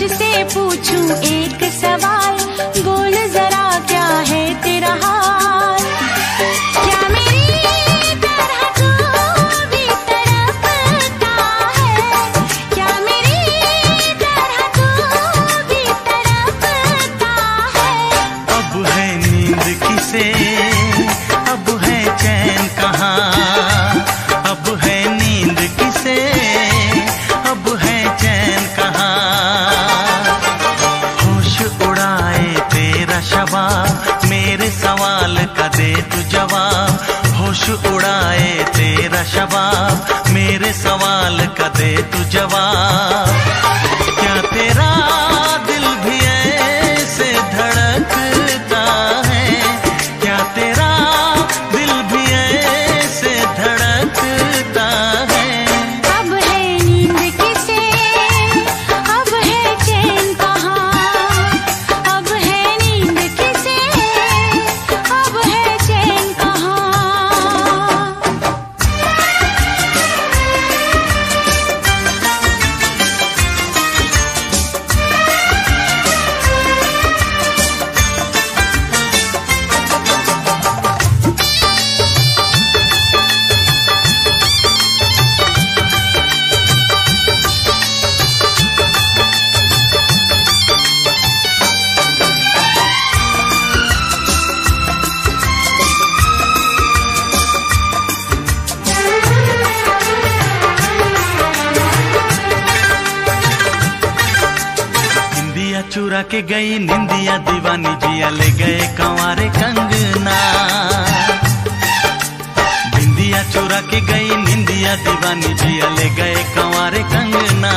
तुझसे पूछूं एक सवाल, बोल जरा क्या है तेरा हाल। क्या मेरी तरह तू भी तड़पता है, क्या मेरी तरह तू भी तड़पता है। अब है नींद किसे, अब है चैन कहाँ, अब है नींद किसे, अब है चैन कहाँ। होश उड़ाए तेरा शबाब, मेरे सवाल का दे तू जवाब। होश उड़ाए तेरा शबाब, मेरे सवाल का दे तू जवाब। क्या तेरा दिल भी ऐसे धड़कता है, क्या तेरा दिल भी ऐसे धड़कता है। अब है नींद किसे, अब है चैन कहाँ, अब है नींद किसे, अब है चैन कहाँ। निंदिया चुरा के गई निंदिया दीवानी, जिया ले गए कंवारे कंगना। निंदिया चुरा के गई निंदिया दीवानी, जिया ले गए कंवारे कंगना।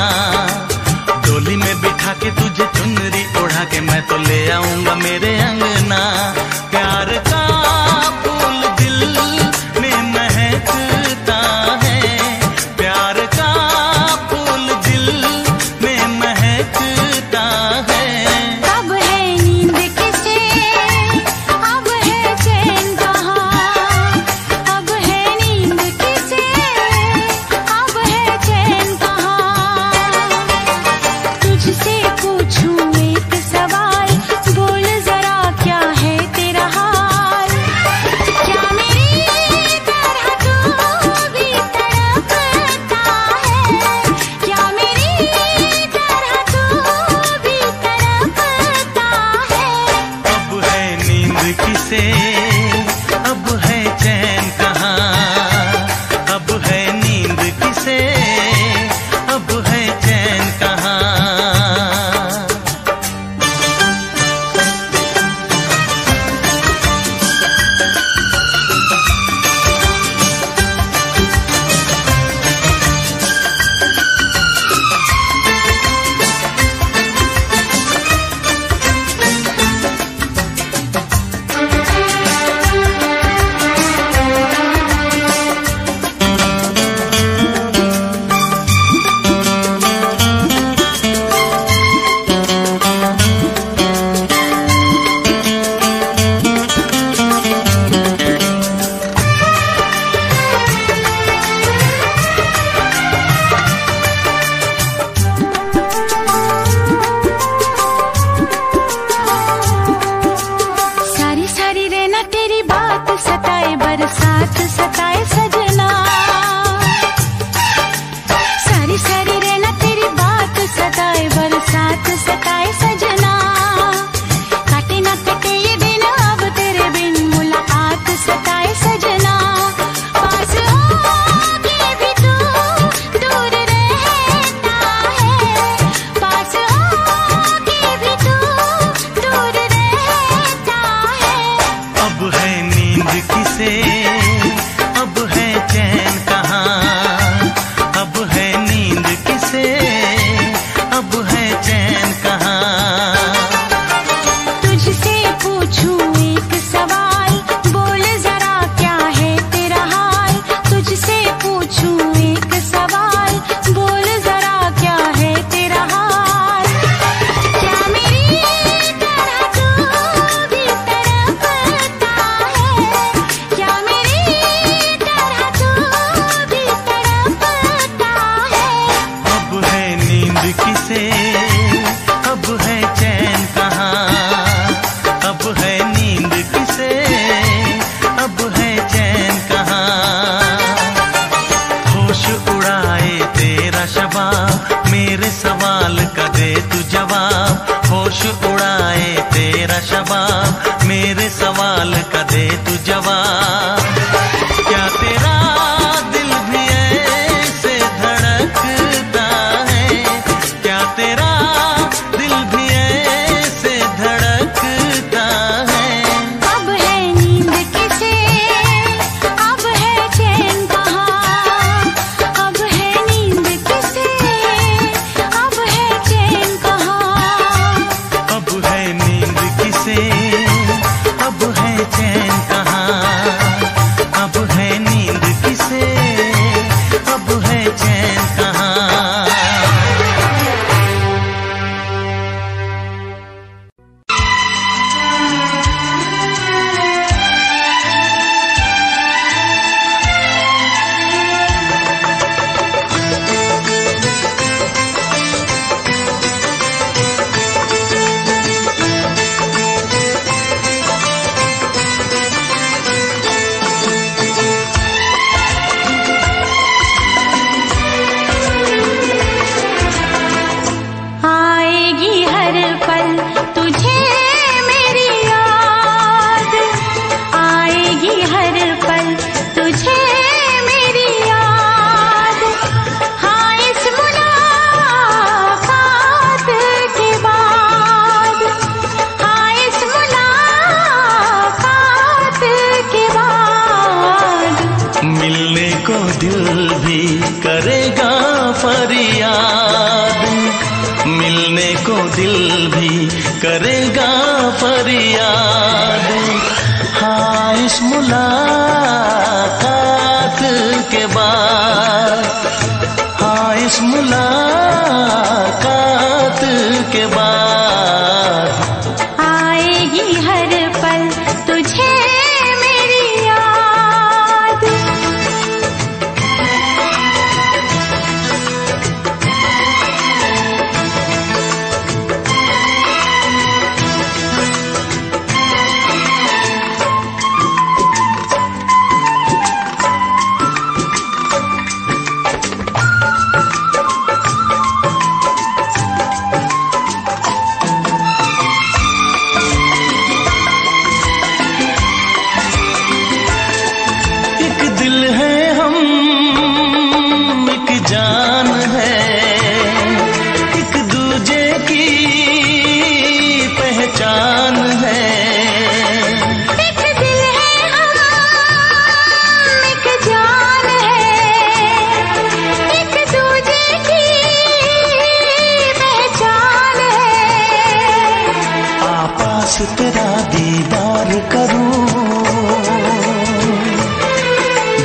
डोली में बिठा के तुझे चुनरी ओढ़ा के मैं तो ले आऊंगा मेरे अंगना। प्यार का फूल दिल में महकता है, प्यार का फूल दिल में महकता है। अब है नींद किसे, अब है चैन कहाँ, अब है नींद किसे, अब है चैन कहाँ। तुझसे पूछूं एक सवाल, बोल जरा क्या है तेरा हाल। क्या मेरी तरह तू भी तड़पता है, क्या मेरी तरह तू भी तड़पता है। अब है नींद किसे, अब है चैन कहाँ, अब है नींद किसे, अब है चैन कहाँ। सारी सारी रहना तेरी बात सताए, बरसात सताए सजना। सारी सारी रहना तेरी बात सताए, बरसात सताए सजना। काटे ना कटे ये दिन अब तेरे बिन, मुलाकात सताए सजना। पास होके भी तू दूर रहता है, पास होके भी तू दूर रहता है। अब है नींद किसे, अब है चैन कहाँ, अब है नींद किसे, अब है चैन कहाँ। तुझसे पूछूं एक सवाल, बोल जरा क्या है तेरा हाल। तुझसे पूछूं एक सवाल, बोल जरा क्या है तेरा हाल। क्या मेरी तरह तू भी तड़पता है, क्या मेरी करेगा फरियाद। हाँ, इस मुलाकात के बाद, हाँ इस मुलाकात के बाद आएगी हर पल तुझे मेरी याद। तेरा दीदार करूं,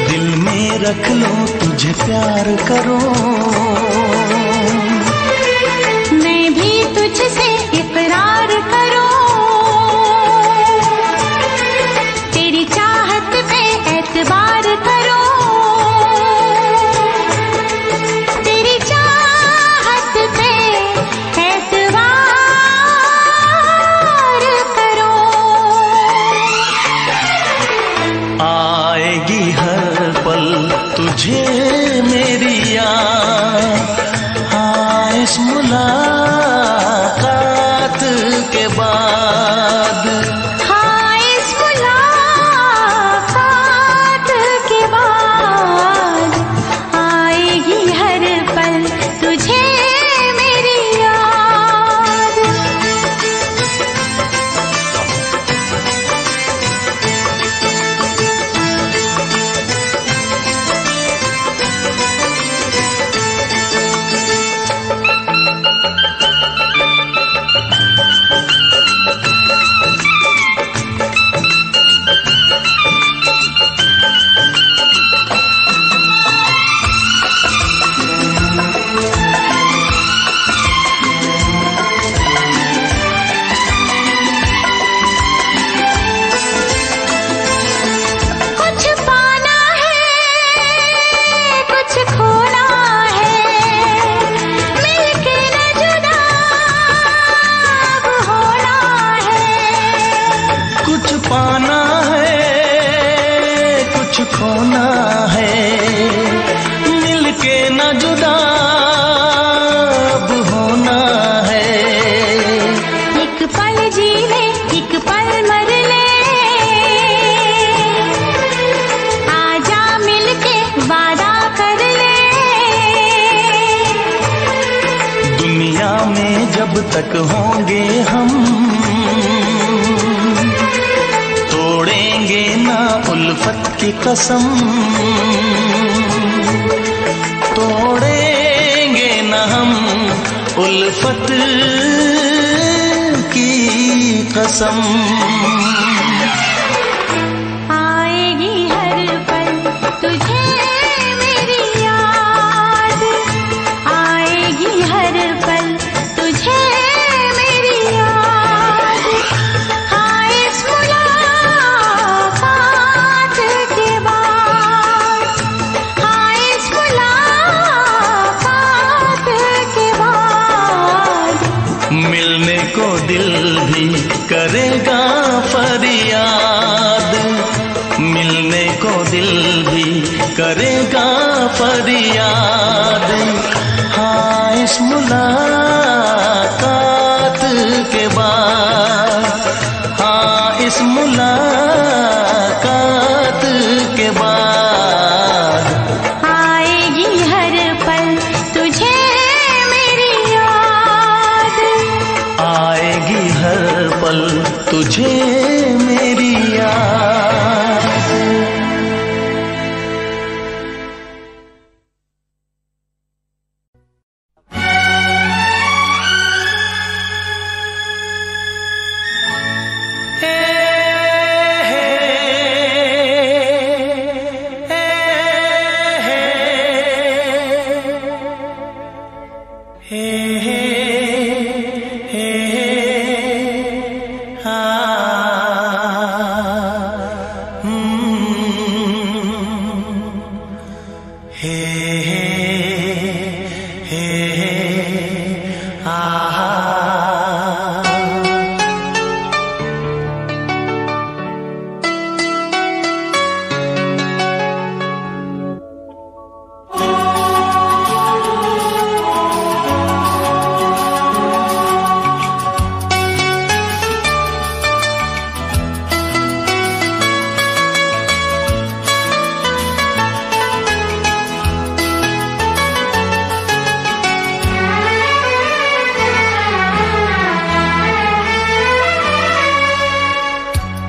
दिल में रख लूं, तुझे प्यार करूं। मैं भी तुझसे इकरार करूं, तेरी चाहत पे एतबार करूं, तेरी चाहत पे एतबार करूं। आएगी हर पल तुझे मेरी याद। हाँ, इस मुलाकात के बाद, हाँ इस मुलाकात के बाद आएगी हर पल तुझे मेरी याद। पाना है कुछ खोना है, मिलके न जुदा अब होना है। एक पल जी ले एक पल मर ले, आजा मिलके वादा कर ले। दुनिया में जब तक होंगे हम, तोड़ेंगे ना उल्फत की कसम, तोड़ेंगे ना हम उल्फत की कसम। आएगी हर पल तुझे मेरी याद, आएगी हर पल तुझे मेरी याद। हाँ इस मुलाकात के बाद, हाँ इस मुलाकात के बाद मिलने को दिल भी करेगा फरियाद, मिलने को दिल भी करेगा फरियाद। हाँ इस मुलाकात के बाद, हाँ इस मुलाकात के बाद आएगी हर पल तुझे मेरी याद, आएगी हर पल तुझे मेरी याद।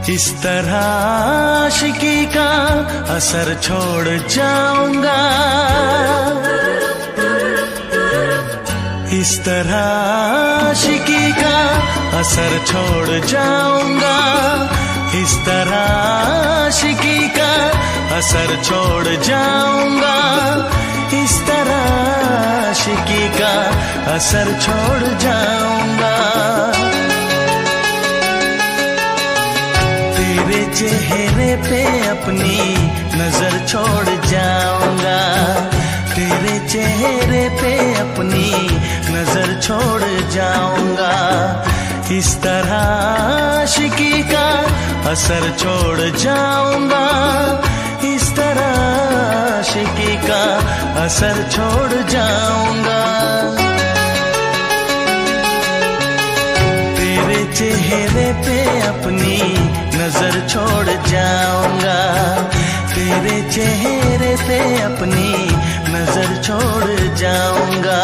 इस तरह आशिकी का असर छोड़ जाऊंगा, इस तरह आशिकी का असर छोड़ जाऊंगा, इस तरह आशिकी का असर छोड़ जाऊंगा, इस तरह आशिकी का असर छोड़ जाऊंगा। तेरे चेहरे पे अपनी नजर छोड़ जाऊंगा, तेरे चेहरे पे अपनी नजर छोड़ जाऊंगा, इस तरह आशिकी का असर छोड़ जाऊंगा, इस तरह आशिकी का असर छोड़ जाऊंगा। तेरे चेहरे पे अपनी नजर छोड़ जाऊंगा, तेरे चेहरे पे अपनी नजर छोड़ जाऊंगा।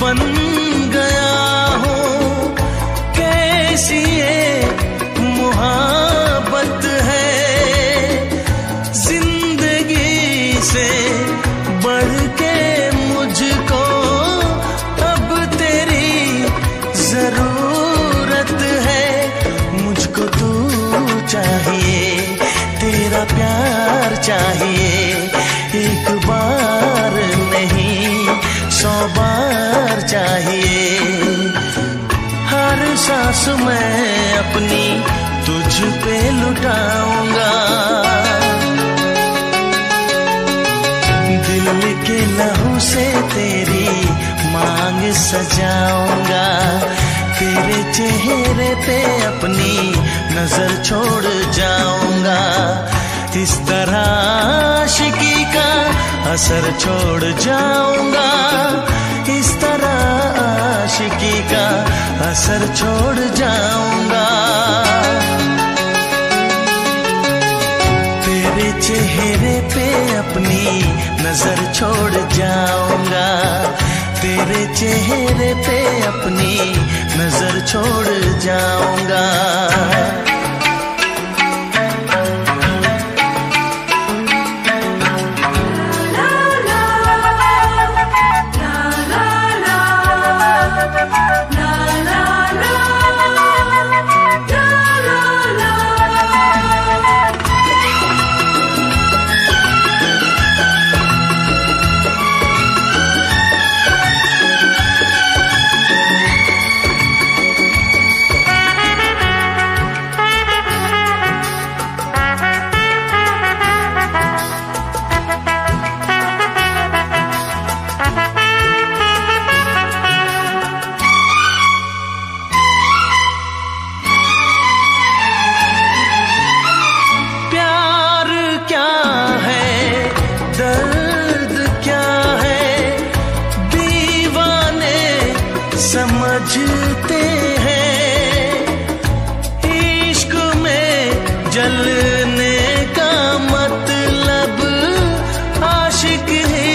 बन गया हूँ, कैसी ये मुहब्बत है, जिंदगी से बढ़ के मुझको अब तेरी जरूरत है। मुझको तू चाहिए, तेरा प्यार चाहिए, एक बार नहीं 100 बार चाहिए। हर सांस मैं अपनी तुझ पे लुटाऊंगा, दिल के लहू से तेरी मांग सजाऊंगा, तेरे चेहरे पे अपनी नजर छोड़ जाऊंगा। इस तरह आशिकी का असर छोड़ जाऊंगा, इस तरह आशिकी का असर छोड़ जाऊंगा। तेरे चेहरे पे अपनी नजर छोड़ जाऊंगा, तेरे चेहरे पे अपनी नजर छोड़ जाऊंगा। समझते हैं इश्क में जलने का मतलब आशिक ही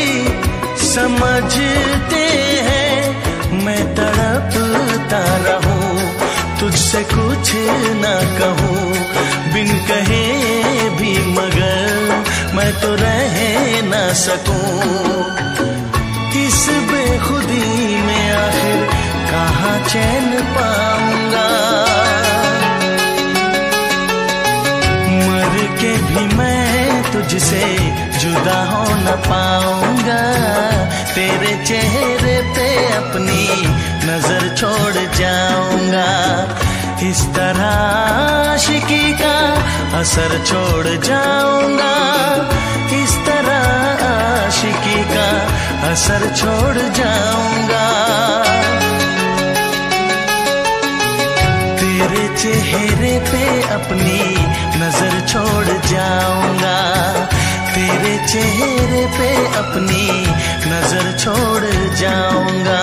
समझते हैं। मैं तड़पता रहूं, तुझसे कुछ ना कहूं, बिन कहे भी मगर मैं तो रह ना सकूं। इस बेखुदी में आखिर कहाँ चैन पाऊंगा, मर के भी मैं तुझ तुझसे जुदा हो न पाऊंगा, तेरे चेहरे पे अपनी नजर छोड़ जाऊंगा। इस तरह आशिकी का असर छोड़ जाऊंगा, इस तरह आशिकी का असर छोड़ जाऊंगा। तेरे चेहरे पे अपनी नजर छोड़ जाऊंगा, तेरे चेहरे पे अपनी नजर छोड़ जाऊंगा।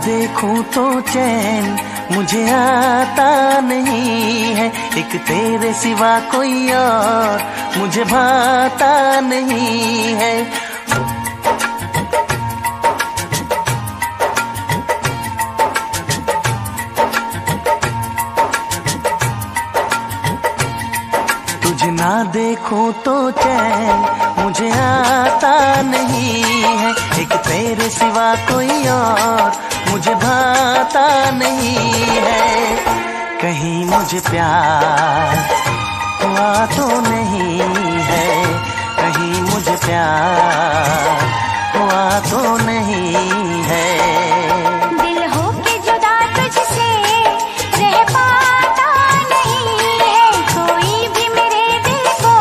देखूं तो चैन मुझे आता नहीं है, एक तेरे सिवा कोई और मुझे भाता नहीं है। तुझे ना देखूं तो चैन मुझे आता नहीं है, एक तेरे सिवा कोई और मुझे भाता नहीं है। कहीं मुझे प्यार हुआ तो नहीं है, कहीं मुझे प्यार हुआ तो नहीं है। दिल हो के जुदा तुझसे रह पाता नहीं है, कोई भी मेरे दिल को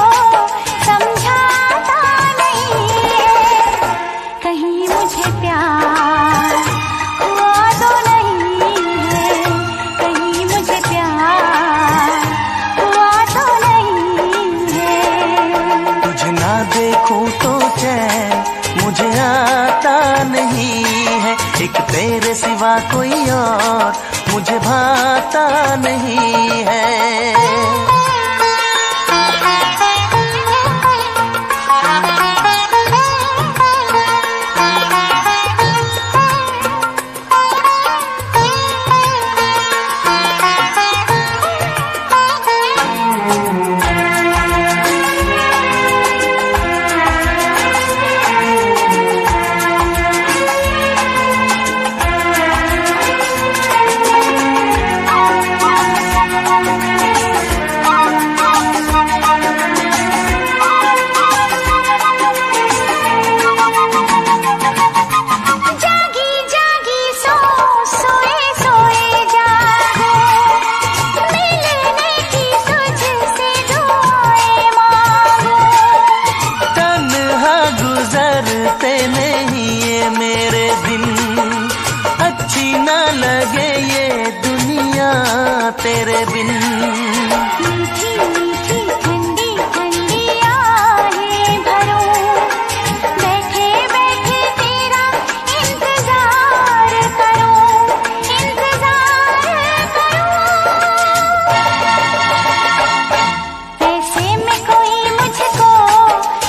समझाता नहीं है। कहीं मुझे प्यार हुआ तो नहीं है, कहीं मुझे प्यार हुआ तो नहीं है। तुझे ना देखूं तो चैन मुझे आता नहीं है, एक तेरे सिवा कोई और मुझे भाता नहीं है। तेरे बिन मीठी मीठी ठंडी ठंडी आहें भरूं, बैठे बैठे तेरा इंतजार करूं, इंतजार करूं। ऐसे में कोई मुझको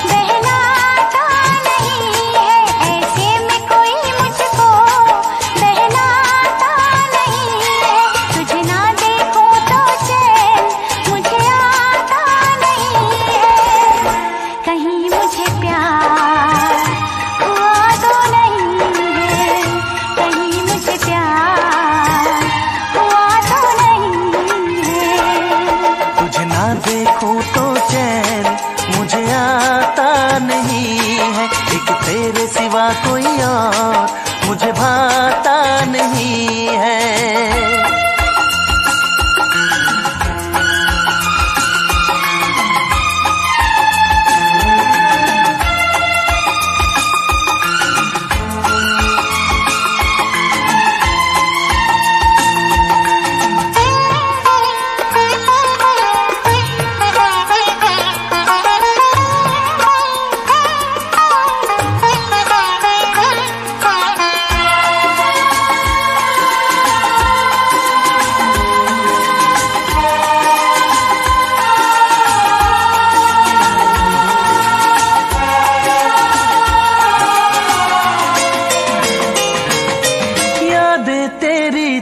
बहलाता नहीं है, ऐसे में कोई मुझको बहलाता नहीं है। तुझे ना कहीं मुझे प्यार हुआ तो नहीं है, कहीं मुझे प्यार हुआ तो नहीं है। तुझे ना देखूं तो चैन मुझे आता नहीं है, एक तेरे सिवा कोई और मुझे भाता नहीं है।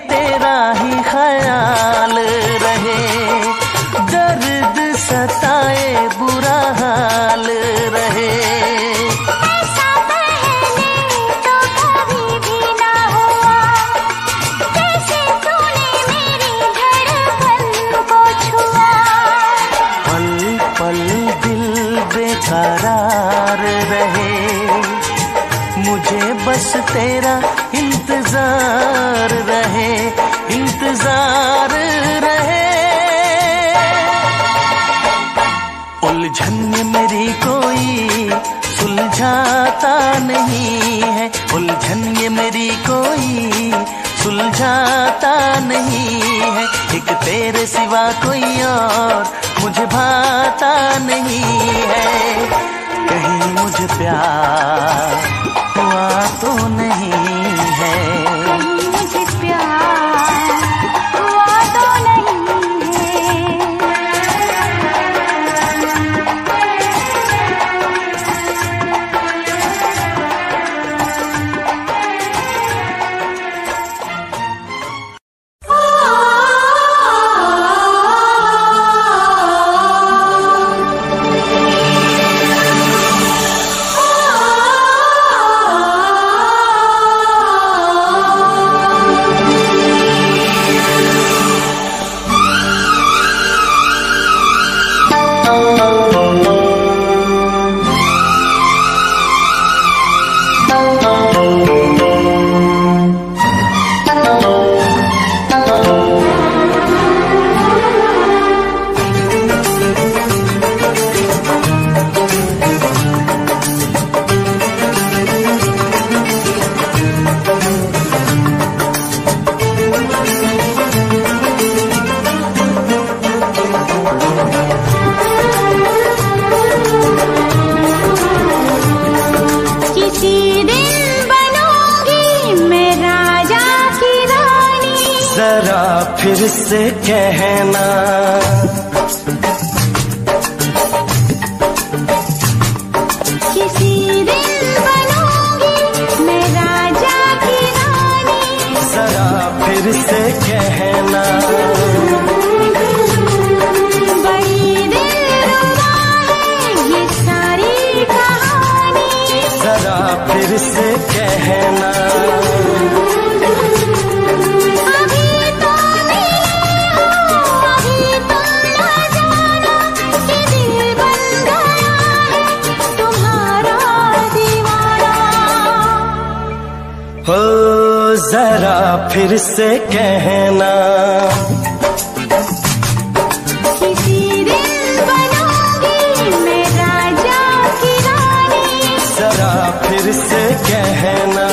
तेरा ही ख्याल रहे, दर्द सताए बुरा हाल रहे। ऐसा पहले तो कभी भी ना हुआ, कैसे तूने मेरी धड़कन को छुआ। पल पल दिल बेकरार रहे, मुझे बस तेरा इंतजार रहे, इंतजार रहे। उलझन में मेरी कोई सुलझाता नहीं है, उलझन ये मेरी कोई सुलझाता नहीं है। एक तेरे सिवा कोई और मुझे भाता नहीं है। कहीं मुझे प्यार हुआ तो नहीं है, कहीं जरा फिर से कहना, किसी दिन बनूंगी मैं राजा की रानी, जरा फिर से कहना, बड़ी दिलरुबा है ये सारी कहानी, जरा फिर से कहना। अभी तो मिले हो, अभी तुम न जाना कि दिल बन गया है तुम्हारा दीवाना। हो जरा फिर से कहना, किसी दिन बनूंगी मैं राजा की रानी, जरा फिर से कहना।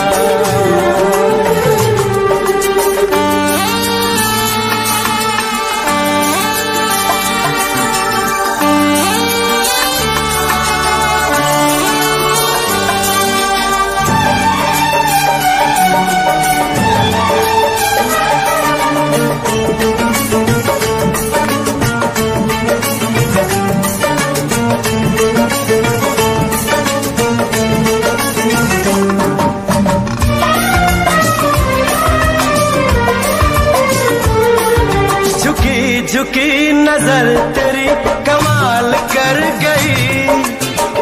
झुकी नजर तेरी कमाल कर गई,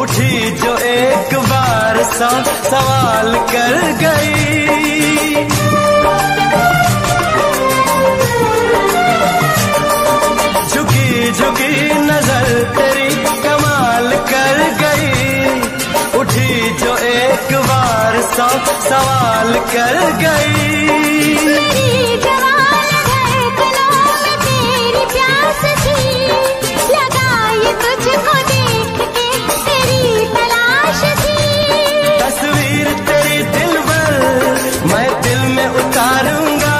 उठी जो एक बार सा सवाल कर गई। झुकी झुकी नजर तेरी कमाल कर गई, उठी जो एक बार सा सवाल कर गई। मेरी जवान धड़कनों में तेरी प्यास थी, लगाई तुझको देख के तेरी तलाश थी। तस्वीर तेरी दिल भर मैं दिल में उतारूंगा,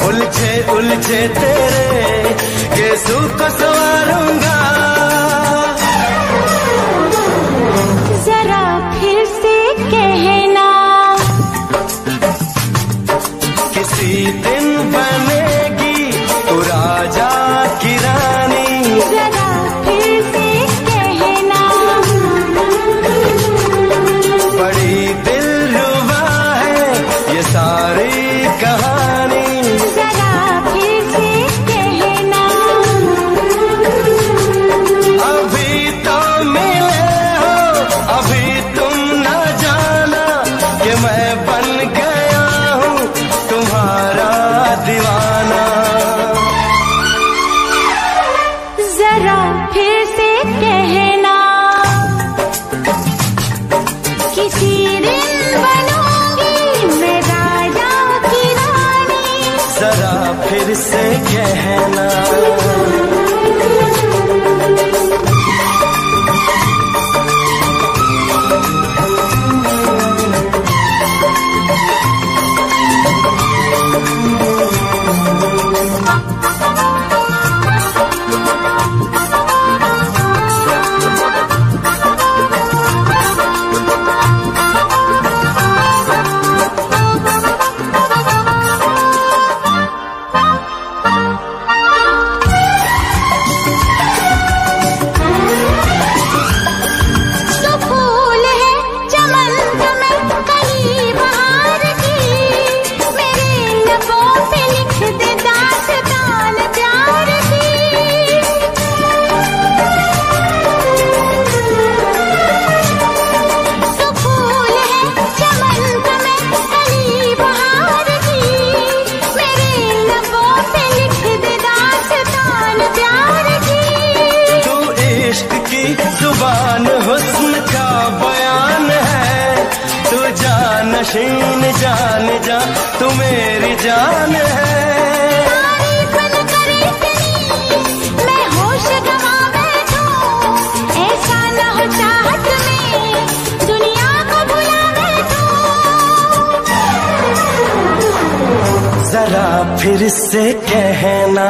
उलझे उलझे तेरे गेसू को संवारूंगा। जरा फिर से कहना, किसी दिन बनेगी तू राजा की रानी, जरा फिर से कहना, बड़ी दिलरुबा है ये सारी कहानी, जरा फिर से कहना। अभी तो मिले हो, अभी तुम न जाना कि मैं बन गया हूँ तुम्हारा दीवाना। जरा फिर से कहना, किसी दिन बनूंगी मैं राजा की रानी, जरा फिर से कहना। तो फूल है चमन में कली बहार की, मेरे लबों पे लिख दे दास्तान प्यार की। तो फूल है चमन में कली बहार की, मेरे लबों पे लिख दे दास्तान प्यार की। तू इश्क की जुबान हुस्न का बयान है, तू जानशीन जान जा तू मेरी जान है। तारीफ न करे तेरी मैं होश गंवा बैठूं, ऐसा न हो चाहत में दुनिया को भुला बैठूं। जरा फिर से कहना,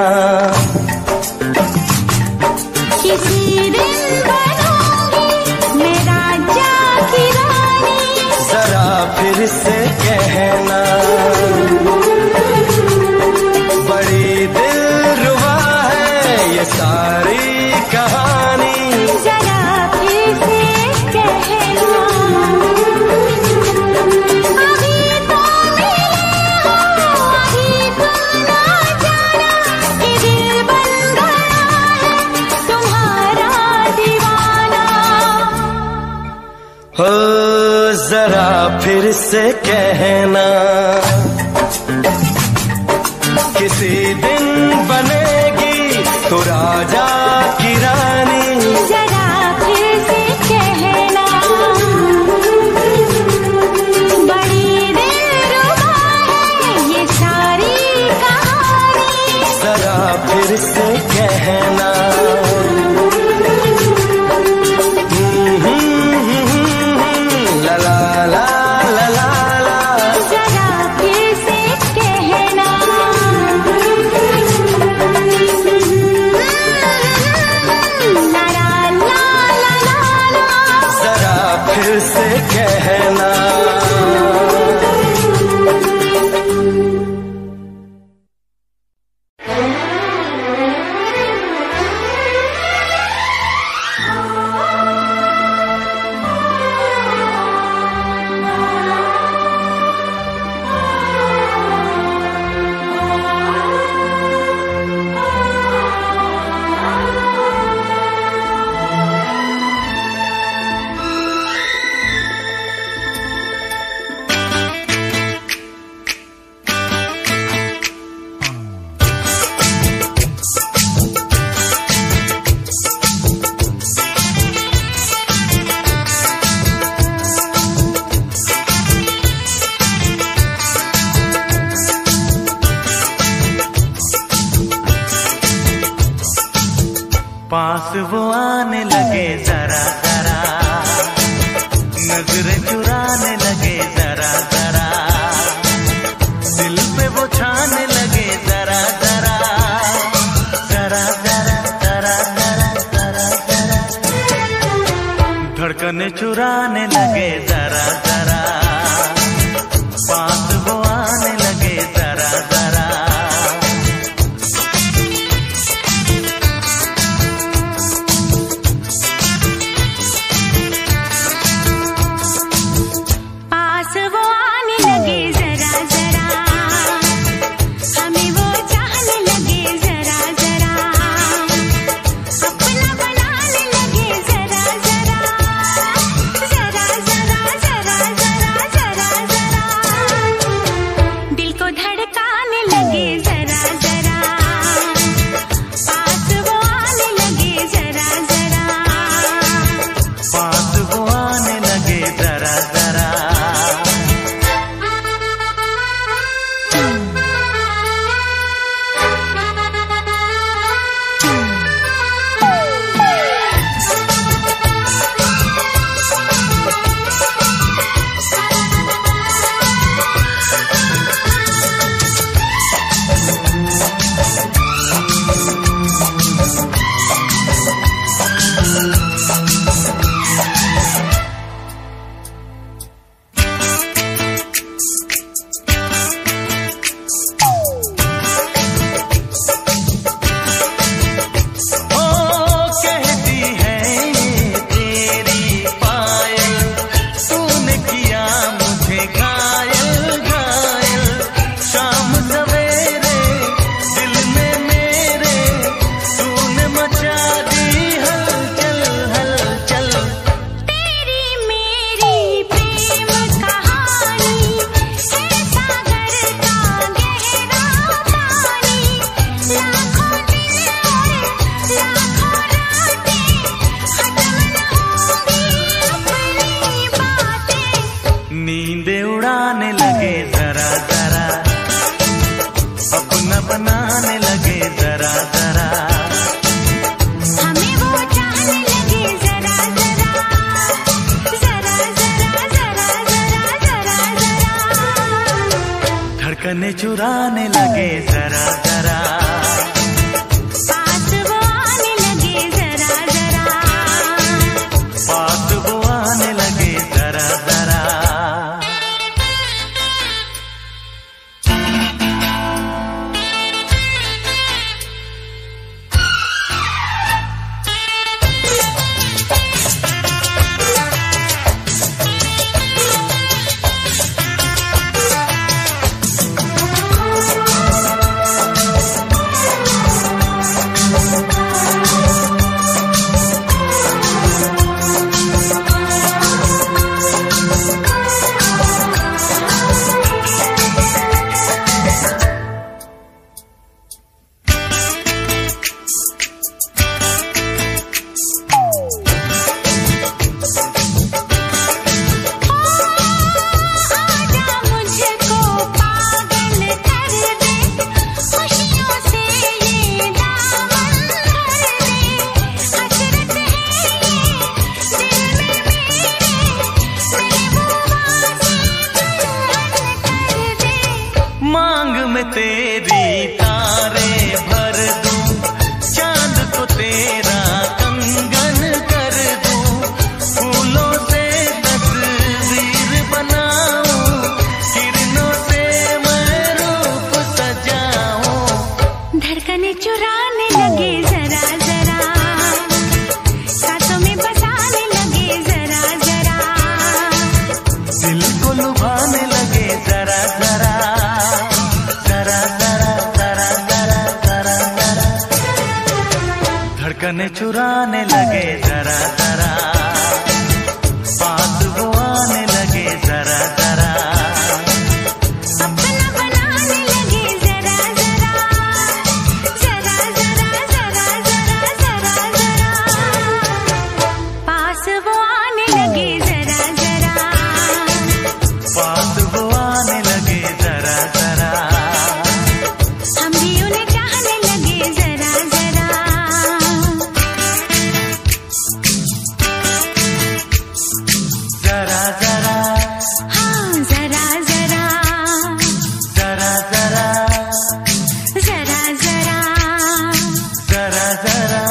किसी दिन बनूंगी मैं राजा की रानी, जरा फिर से कहना। फिर से कहना, किसी दिन बनेगी तो राजा की रानी। जरा फिर से कहना, बड़ी दिलरुबा है ये सारी कहानी। जरा फिर से कहना, ला ला ला ला ला ला। जरा फिर से कहना, ला ला ला ला ला। जरा फिर से कहना। पास वो आने लगे जरा जरा, नजरें चुराने लगे जरा जरा, दिल पे वो छाने लगे जरा जरा, जरा जरा जरा जरा जरा जरा, धड़कने चुराने लगे जरा जरा, पास वो आने लगे जरा जरा। बनाने लगे जरा जरा, हमें वो चाहने लगे जरा जरा, जरा जरा जरा जरा जरा जरा, धड़कने चुराने लगे जरा जरा, पास वो आने लगे जरा जरा, पास वो आने लगे जरा जरा। हारे भर दूं, चांद को तेरा कंगन कर दूं, फूलों से तस्वीर बनाऊं, किरणों से मैं रूप सजाऊं। धड़कने चुराने लगे जरा जरा, सांसों में बसाने लगे जरा जरा, दिल को लुभाने लगे जरा जरा, जरा जरा जरा जरा जरा जरा। धड़कने चुराने लगे जरा जरा, पास वो आने लगे जरा जरा, अपना बनाने लगे जरा जरा, जरा जरा जरा जरा जरा जरा, पास वो आने लगे जरा जरा, पास वो आने लगे जरा जरा, हम भी उन्हें चाहने लगे जरा जरा। जरा जरा हाँ जरा जरा, जरा जरा जरा जरा। जरा जरा।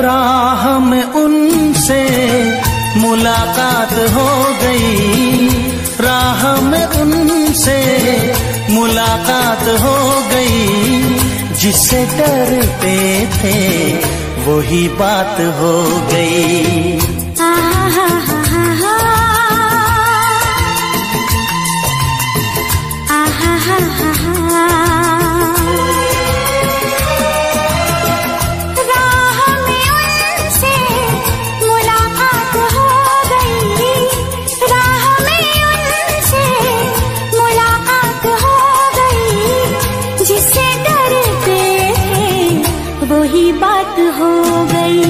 राह में उनसे मुलाकात हो गई, राह में उनसे मुलाकात हो गई, जिससे डरते थे वही बात हो गई। वही बात हो गई।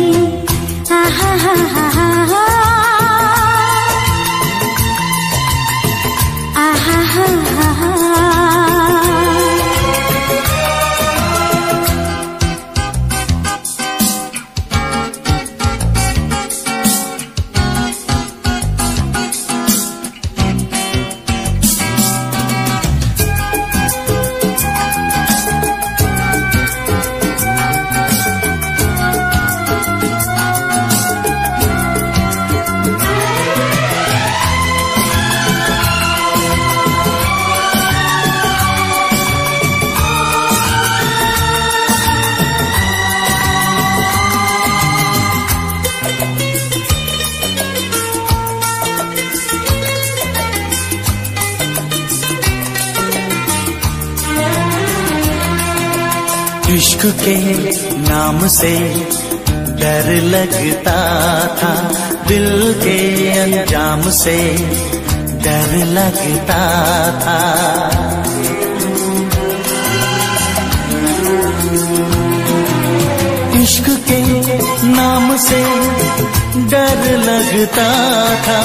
आहा हा हा हा हा, आहा हा हा हा। इश्क के नाम से डर लगता था, दिल के अंजाम से डर लगता था। इश्क के नाम से डर लगता था,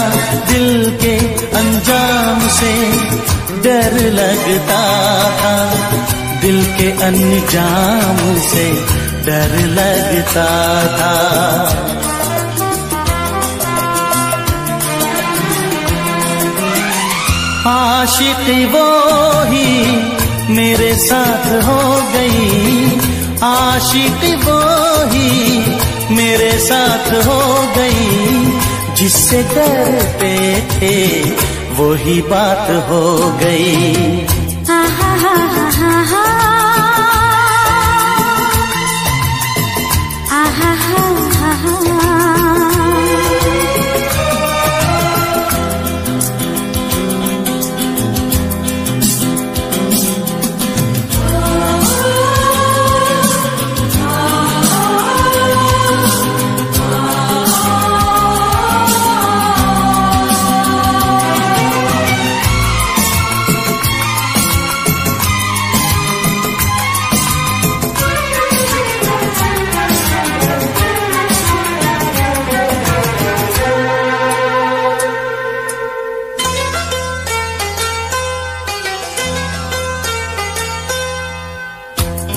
दिल के अंजाम से डर लगता था, दिल के अंजाम से डर लगता था। आशिकी वो ही मेरे साथ हो गई, आशिकी वो ही मेरे साथ हो गई, जिससे डरते थे वही बात हो गई। आहा हा हा हा हा, आहा हा हा हा।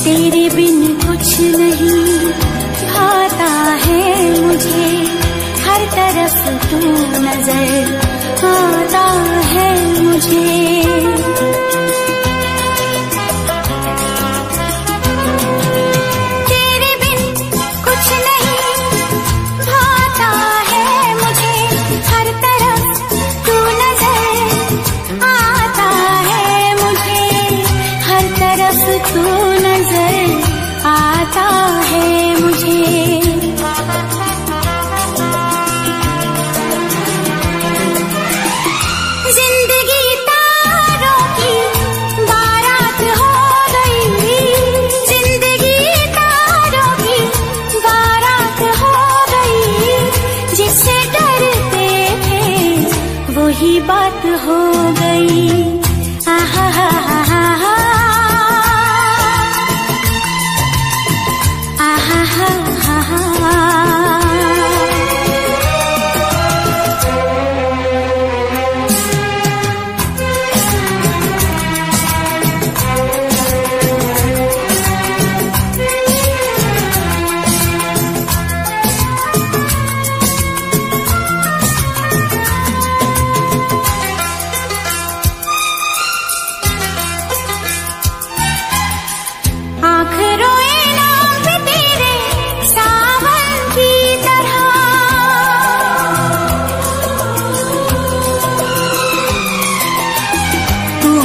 तेरे बिन कुछ नहीं भाता है मुझे, हर तरफ तू नजर आता है मुझे। तेरे बिन कुछ नहीं भाता है मुझे, हर तरफ तू नजर आता है मुझे, हर तरफ तू आता है मुझे। जिंदगी तारों की बारात हो गई, जिंदगी तारों की बारात हो गई, जिससे डरते थे वही बात हो गई। आहा हा हा हा हा,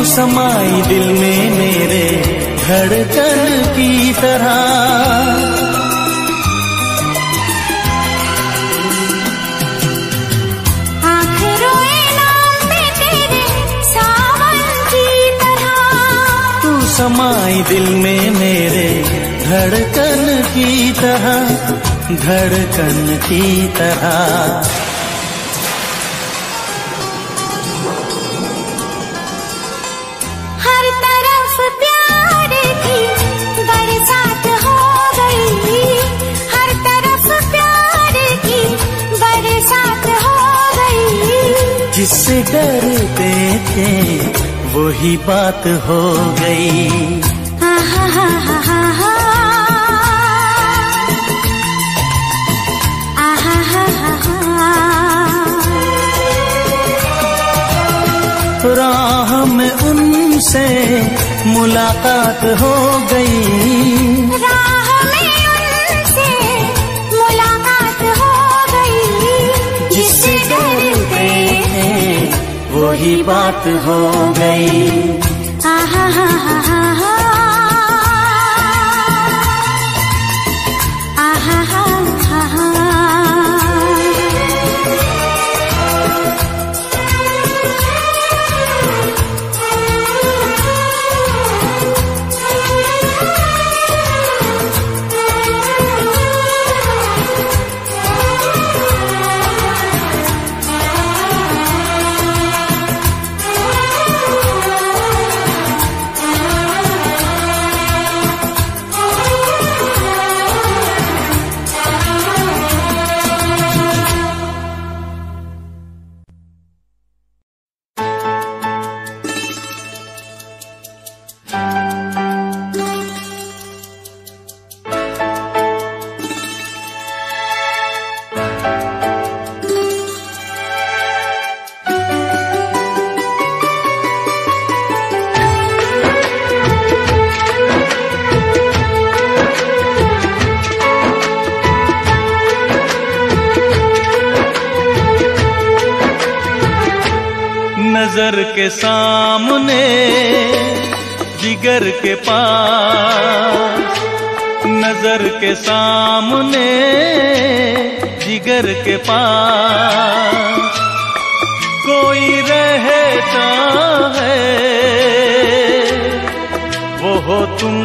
समाई दिल में मेरे धड़कन की तरह, आँख रोए नाम पे तेरे सावन की तरह, तू समाई दिल में मेरे धड़कन की तरह, धड़कन की तरह। जिससे डरते थे वही बात हो गई। आहा हा हा हा हा, आहा हा हा हा। राह में उनसे मुलाकात हो गई, राह में उनसे मुलाकात हो गई, जिससे डरते वही बात हो गई। आहा हा हा हा हा, आहा हा हा हा। नजर के सामने जिगर के पास, नजर के सामने जिगर के पास कोई रहता है, वो हो तुम।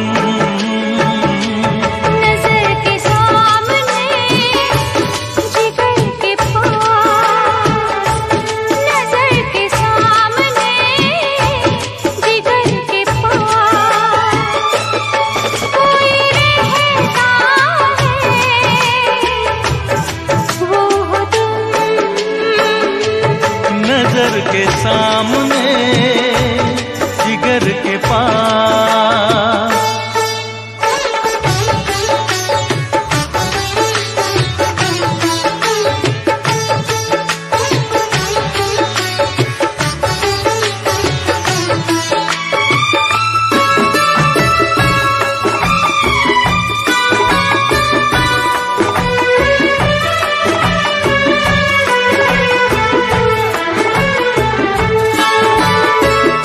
नजर के सामने जिगर के पास, नजर के सामने जिगर के पास कोई रहता है, वो हो तुम। नजर के सामने जिगर के पास।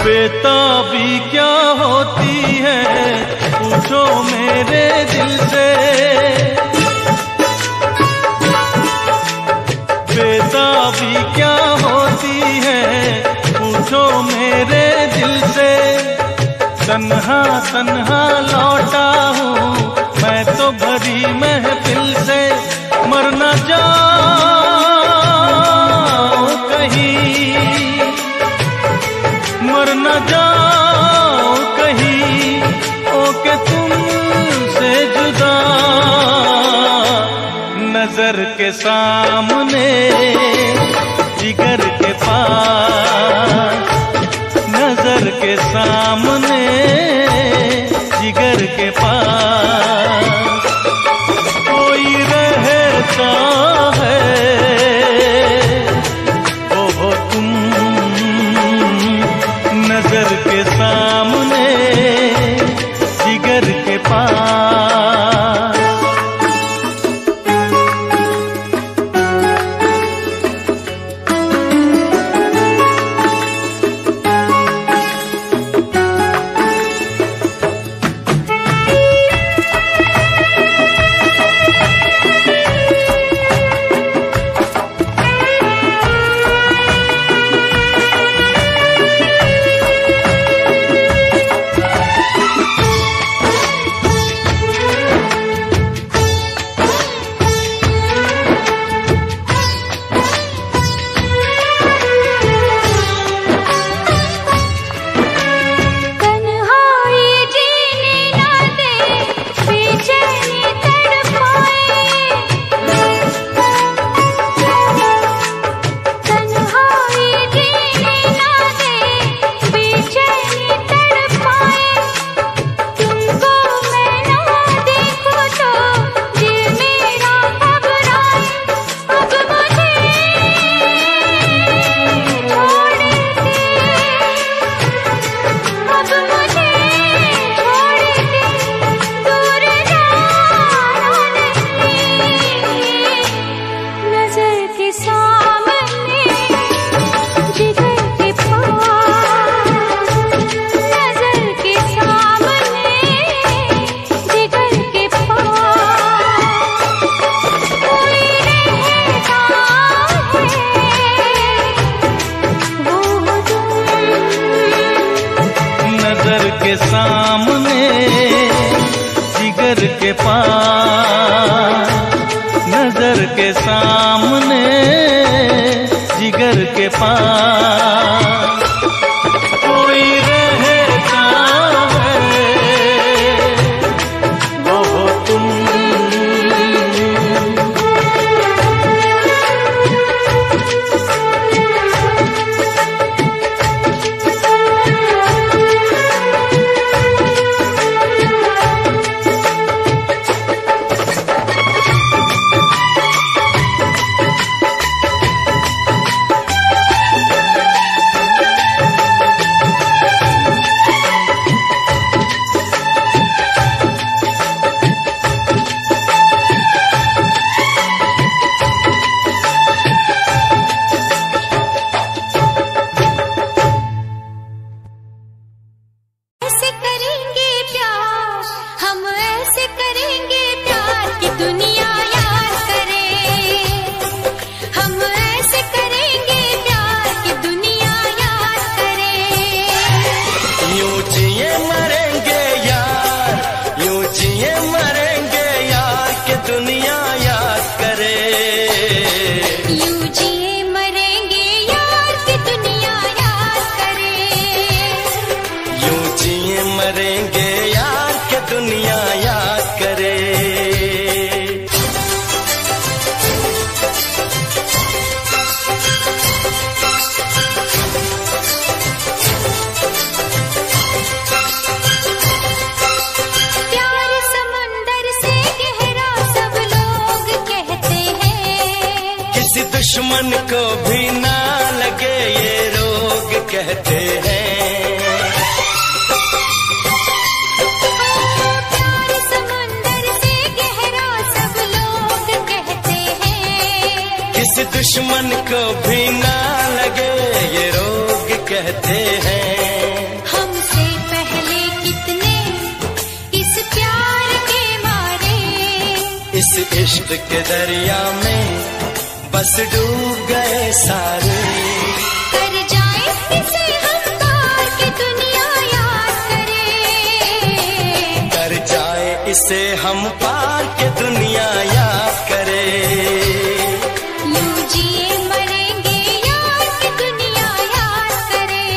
बेताबी क्या होती है पूछो मेरे दिल से, बेताबी क्या होती है पूछो मेरे दिल से। तन्हा तन्हा लौटा हूँ मैं तो भरी महफिल से, मर न जाऊं कहीं, मर न जाओ कहीं ओके तुमसे जुदा। नजर के सामने जिगर के पास, नजर के सामने जिगर के पास कोई रहता है, वो हो तुम। नजर के सामने जिगर के पास। के सामने जिगर के पास, नजर के सामने जिगर के पास कोई रहता है, वो हो तुम। कहते हैं। प्यार समुंदर से गहरा सब लोग कहते हैं। किसी दुश्मन को भी ना लगे ये रोग कहते हैं। हमसे पहले कितने इस प्यार के मारे, इस इश्क के दरिया में बस डूब गए सारे। कर जाए इसे हम पार कि दुनिया याद करे। कर जाए इसे हम पार के दुनिया याद करे। यूं जिए मरेंगे यार कि दुनिया याद करे।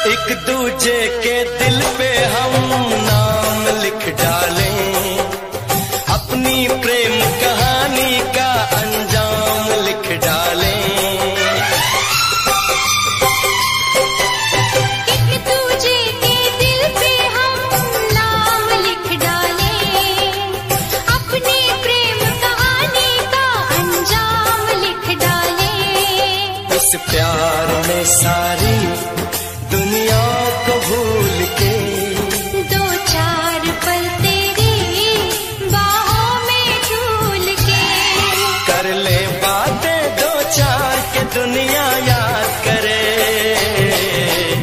एक दूजे के दिल पे हम नाम लिख डालें, अपनी प्रेम कहानी का अंजाम लिख डालें। एक दूजे के दिल पे हम नाम लिख डालें, अपनी प्रेम कहानी का अंजाम लिख डालें। इस प्यार में सारी दुनिया को भूल के दो चार पल तेरी बाहों में झूल के कर ले बातें दो चार के दुनिया याद करे।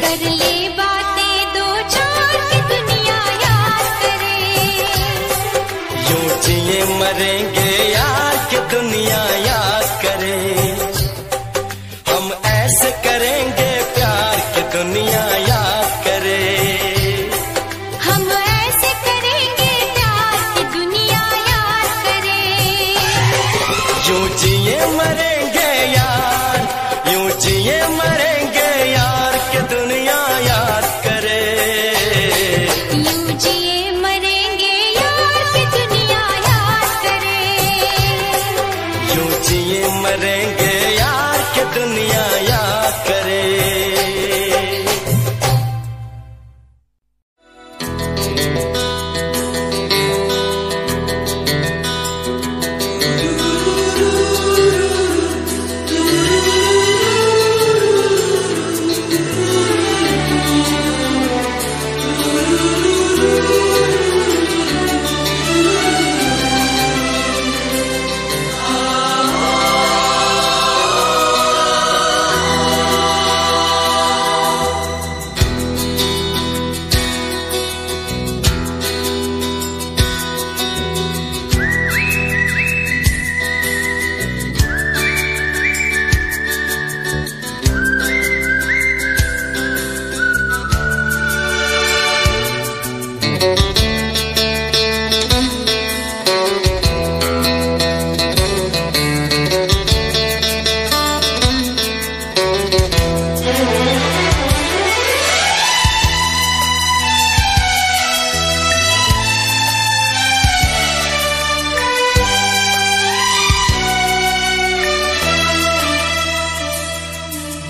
कर ले बातें दो चार की दुनिया याद करे। यूं जिए मरेंगे यार के दुनिया याद करे। हम ऐसे करेंगे प्यार की दुनिया याद करे। हम ऐसे करेंगे प्यार की दुनिया याद करे। यूं जिए मरेंगे यार, यूं जिए मरेंगे यार के दुनिया याद करे। यूं जिए मरेंगे यार की दुनिया याद करे। यूं जिए मरेंगे यार के दुनिया याद करे।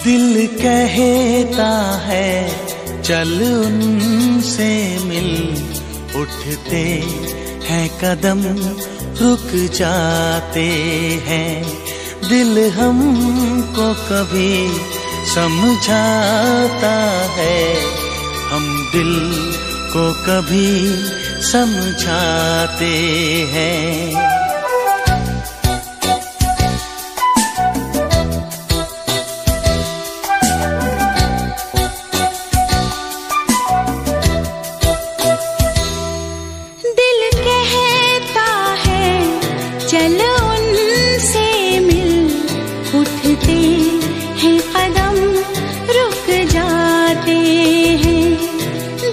दिल कहता है चल उनसे मिल, उठते हैं कदम रुक जाते हैं। दिल हमको कभी समझाता है, हम दिल को कभी समझाते हैं।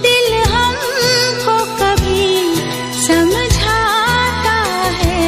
दिल हमको कभी समझाता है,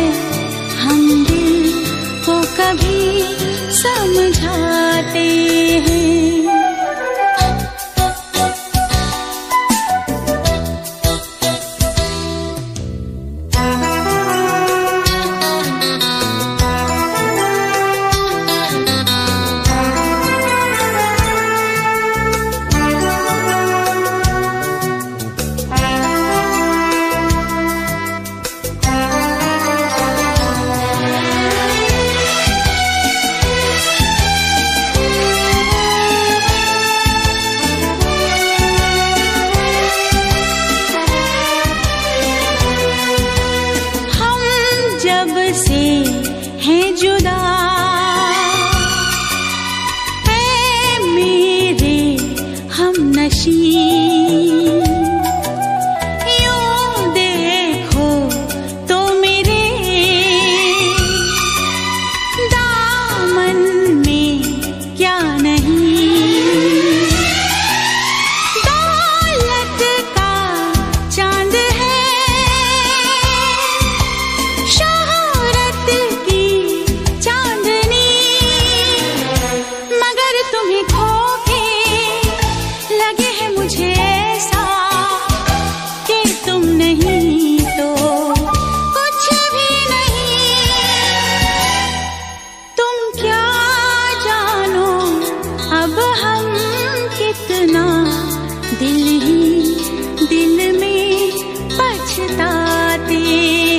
दिल ही दिल में पछताते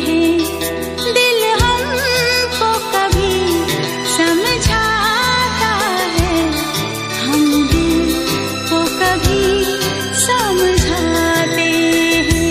हैं। दिल हमको कभी समझाता है, हम दिल को कभी समझाते हैं।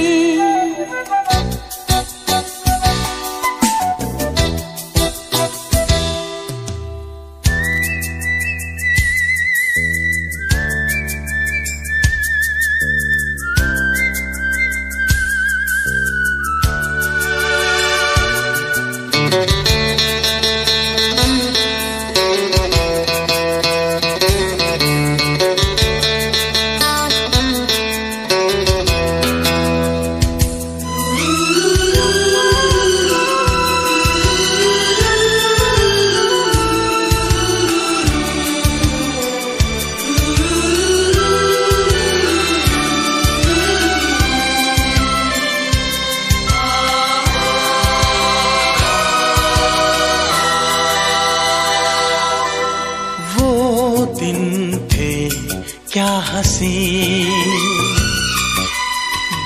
क्या हंसी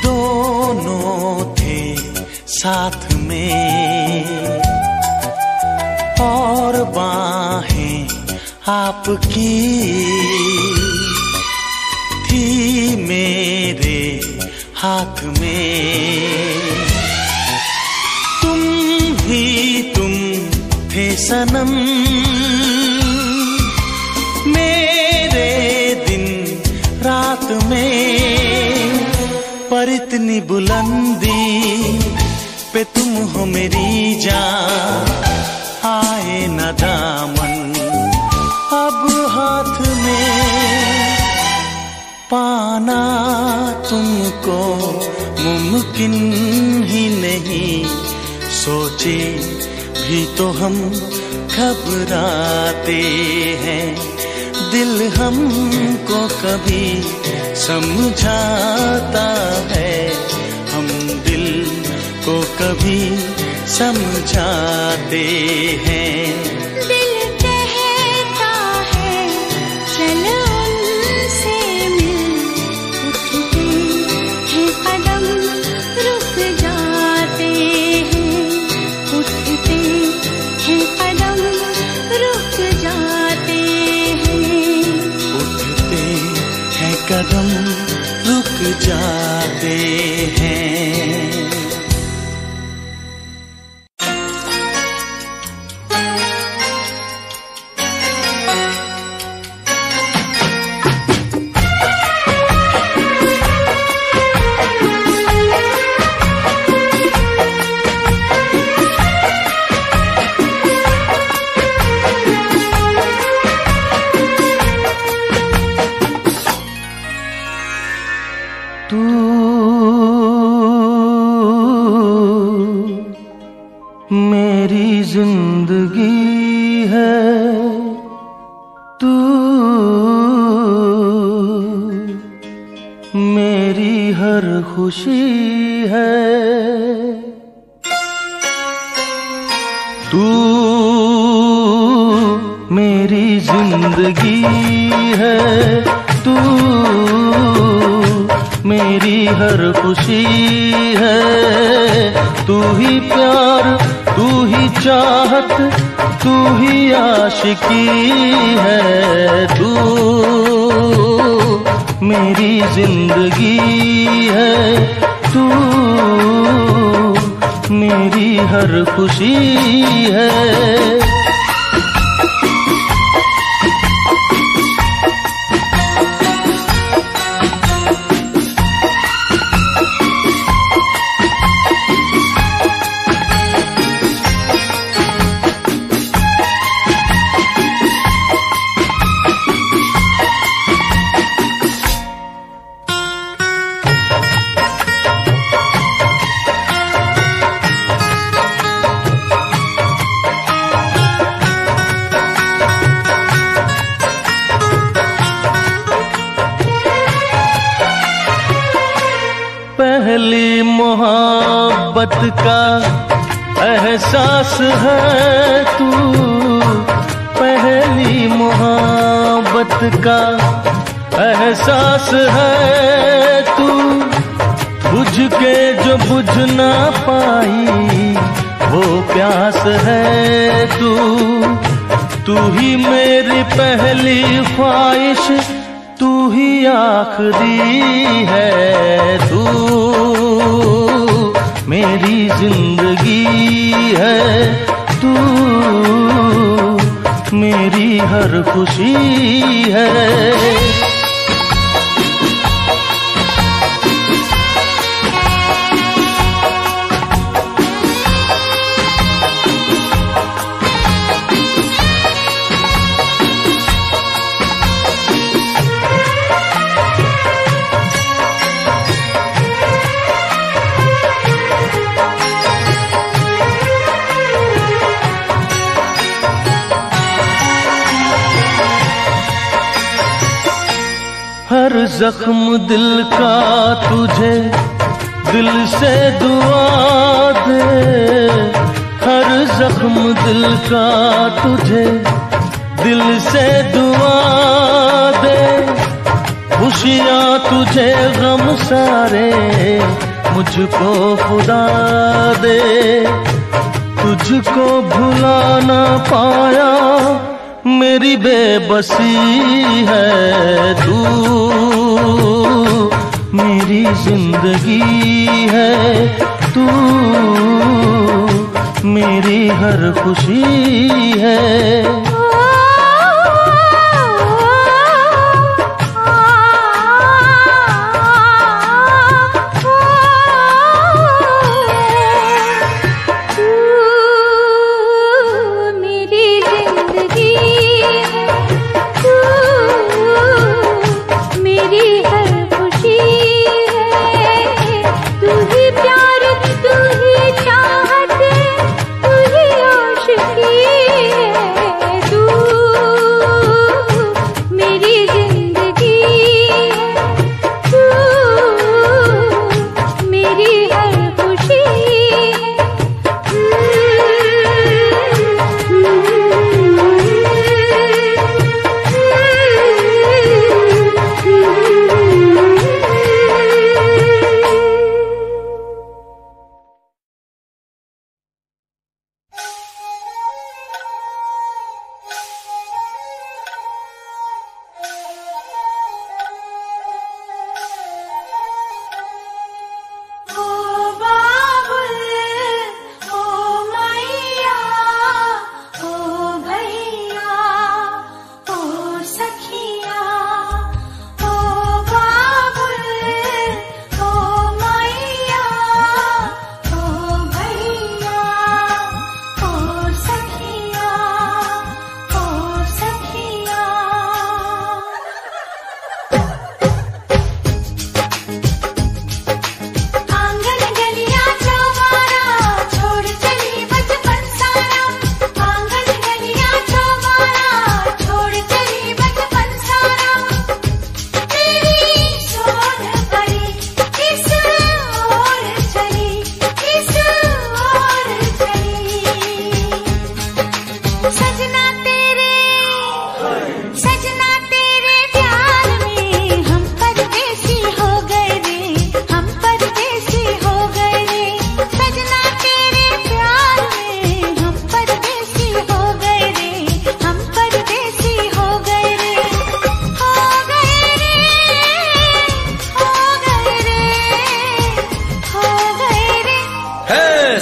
दोनों थे साथ में, और बाहें आपकी थी मेरे हाथ में। तुम ही तुम थे सनम रात में, पर इतनी बुलंदी पे तुम हो मेरी जान। आए न दामन अब हाथ में, पाना तुमको मुमकिन ही नहीं। सोचे भी तो हम घबराते हैं, दिल हमको कभी समझाता है, हम दिल को कभी समझाते हैं। दिल कहता है चल उनसे मिल, उठते हैं कदम रुक जाते हैं, उठते हैं कदम रुक जाते हैं, उठते हैं कदम रुक जाते हैं। मेरी जिंदगी है तू, मेरी हर खुशी है तू, मेरी जिंदगी है तू, मेरी हर खुशी है। तू ही प्यार, तू ही चाहत, तू ही आशिकी है। तू मेरी जिंदगी है तू, मेरी हर खुशी है। पहली मोहब्बत का एहसास है तू, पहली मोहब्बत का एहसास है बुझ के जो बुझ ना पाई वो प्यास है तू ही मेरी पहली ख्वाहिश, तू ही आखिरी है, तू मेरी जिंदगी है, तू मेरी हर खुशी है। हर जख्म दिल का तुझे दिल से दुआ दे, हर जख्म दिल का तुझे दिल से दुआ दे, खुशियाँ तुझे गम सारे मुझको खुदा दे, तुझको भुला ना पाया मेरी बेबसी है, तू मेरी जिंदगी है, तू मेरी हर खुशी है।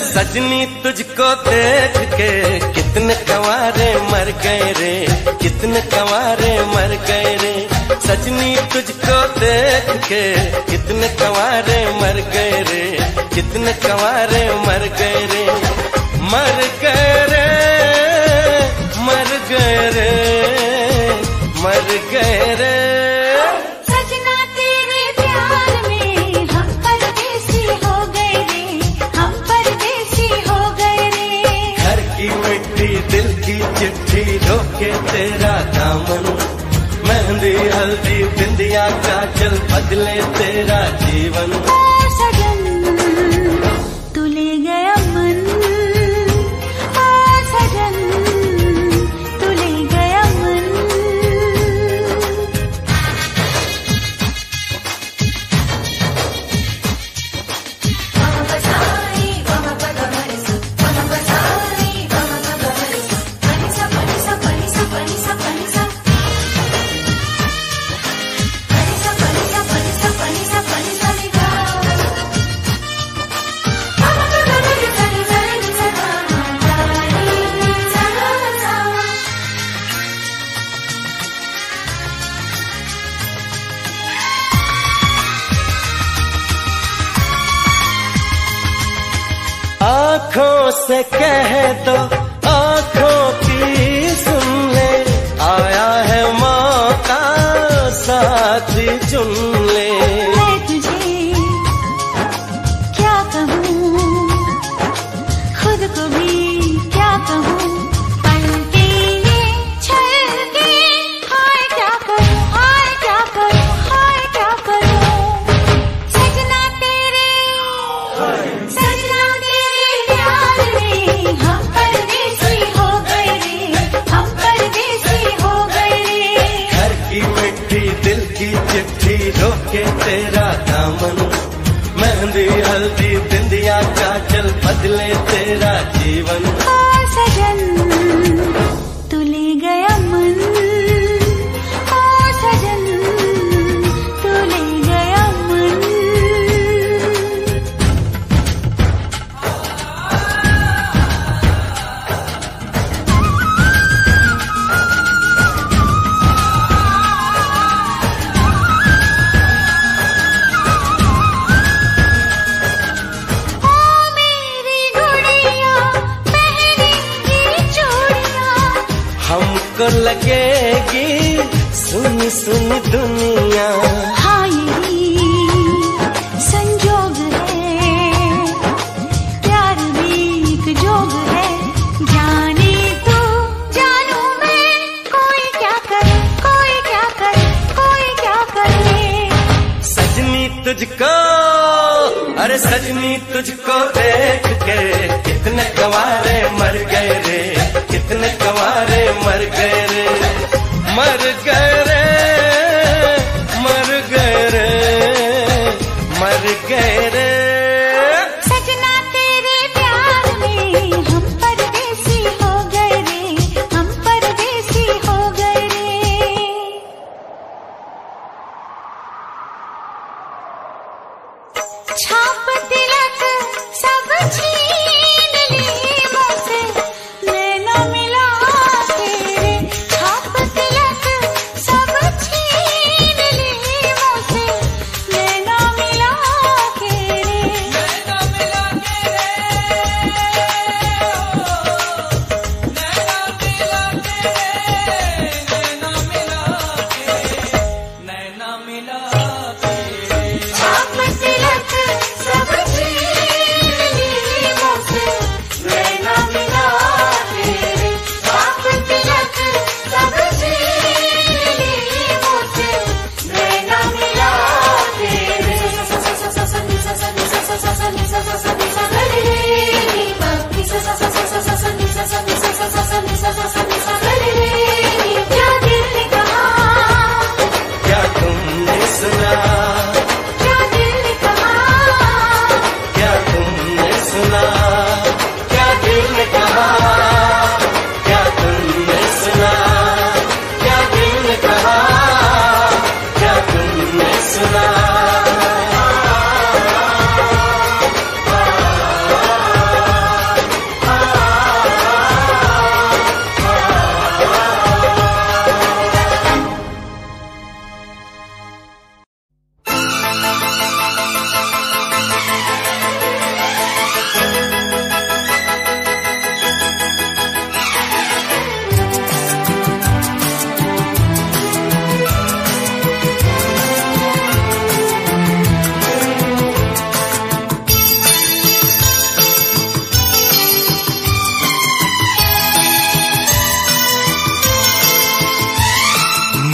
सजनी तुझको देख के कितने कंवारे मर गए रे, कितने कंवारे मर गए रे। सजनी तुझको देख के कितने कंवारे मर गए रे, कितने कंवारे मर गए रे, मर गए रे, मर गए रे, मर गए रे। दिल की चिट्ठी रोके तेरा दामन, मेहंदी हल्दी बिंदिया काजल बदले तेरा जीवन। ओ सजन तू ले गया मन, ओ सजन तू ले गया मन। आँखों से कह दो, आँखों की सुन ले, आया है मौका साथ चुन ले। मैं तुझे क्या कहूँ, खुद को भी क्या कहूँ, पल के ये छल के हाय क्या करूँ, हाय क्या करूँ, हाय क्या करूँ। सजना तेरे प्यार में हम परदेसी हो गए रे, हम परदेसी हो गए रे। घर की मिट्टी दिल की चिट्ठी रोके तेरा दामन, मेहंदी हल्दी बिंदिया काजल बदले तेरा जीवन। ओ सजन तू ले गया मन, ओ सजन तू ले गया मन। ओ मेरी गुड़िया पहनेगी चूड़ियां, हमको लगेगी सुनी सुनी दुनिया। हाँ यही संजोग है, प्यार भी एक जोग है। जाने तू जानू मैं, कोई क्या करे, कोई क्या करे, कोई क्या करे। सजनी तुझको, अरे सजनी तुझको देख के कितने गंवारे मर गए रे, कितने गंवारे मर गए रे, मर गए रे, मर गए रे, मर गए रे। सजना तेरे प्यार में हम परदेसी हो गए रे, हम परदेसी हो गए रे। छाप तिलक सब छीन ली मुझसे, नैना मिला तेरे। छाप तिलक सब छीन ली मुझसे, नैना मिला तेरे। नैना मिला छाप तिलक सब छीन ली मुझसे, नैना मिला तेरे। छाप तिलक सब छीन ली मुझसे, नैना मिला तेरे। क्या दिल ने कहा, क्या तुमने सुना, क्या दिल ने कहा, क्या तुमने सुना, क्या दिल ने कहा, क्या तुमने सुना, क्या दिल ने कहा, क्या तुमने सुना।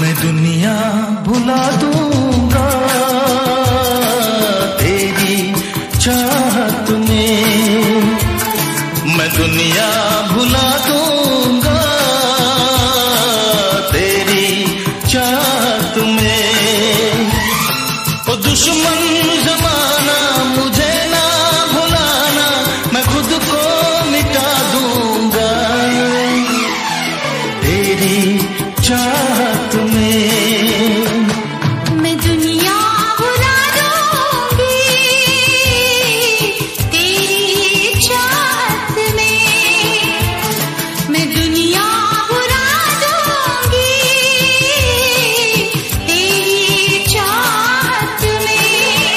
मैं दुनिया भुला दूंगा तेरी चाहत में, मैं दुनिया भुला दूंगा तेरी चाहत में। ओ दुश्मन जमाना मुझे ना भुलाना, मैं खुद को मिटा दूंगा तेरी चाहत में। मैं दुनिया भुला दूंगी तेरी चाहत में। मैं दुनिया भुला दूंगी तेरी चाहत में।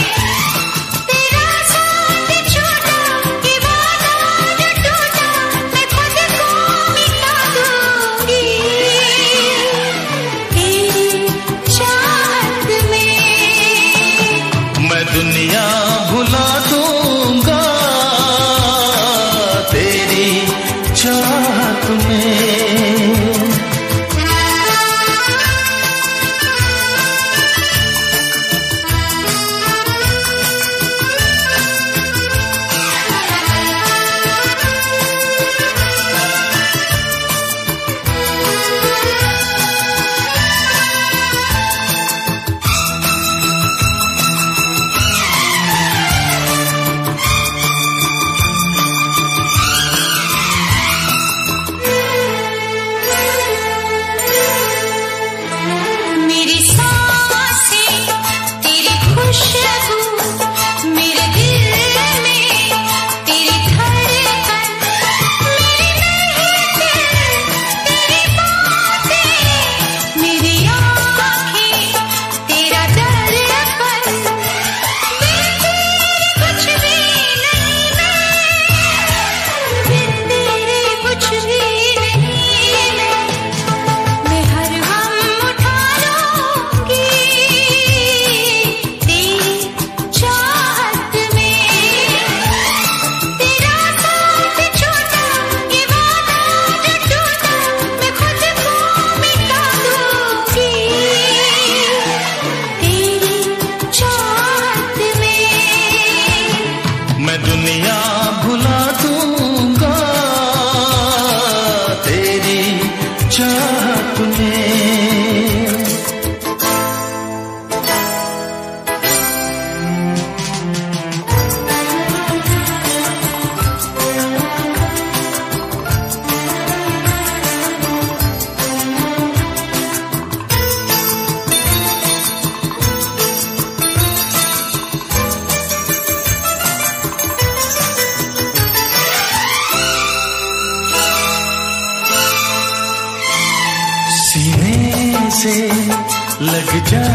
जा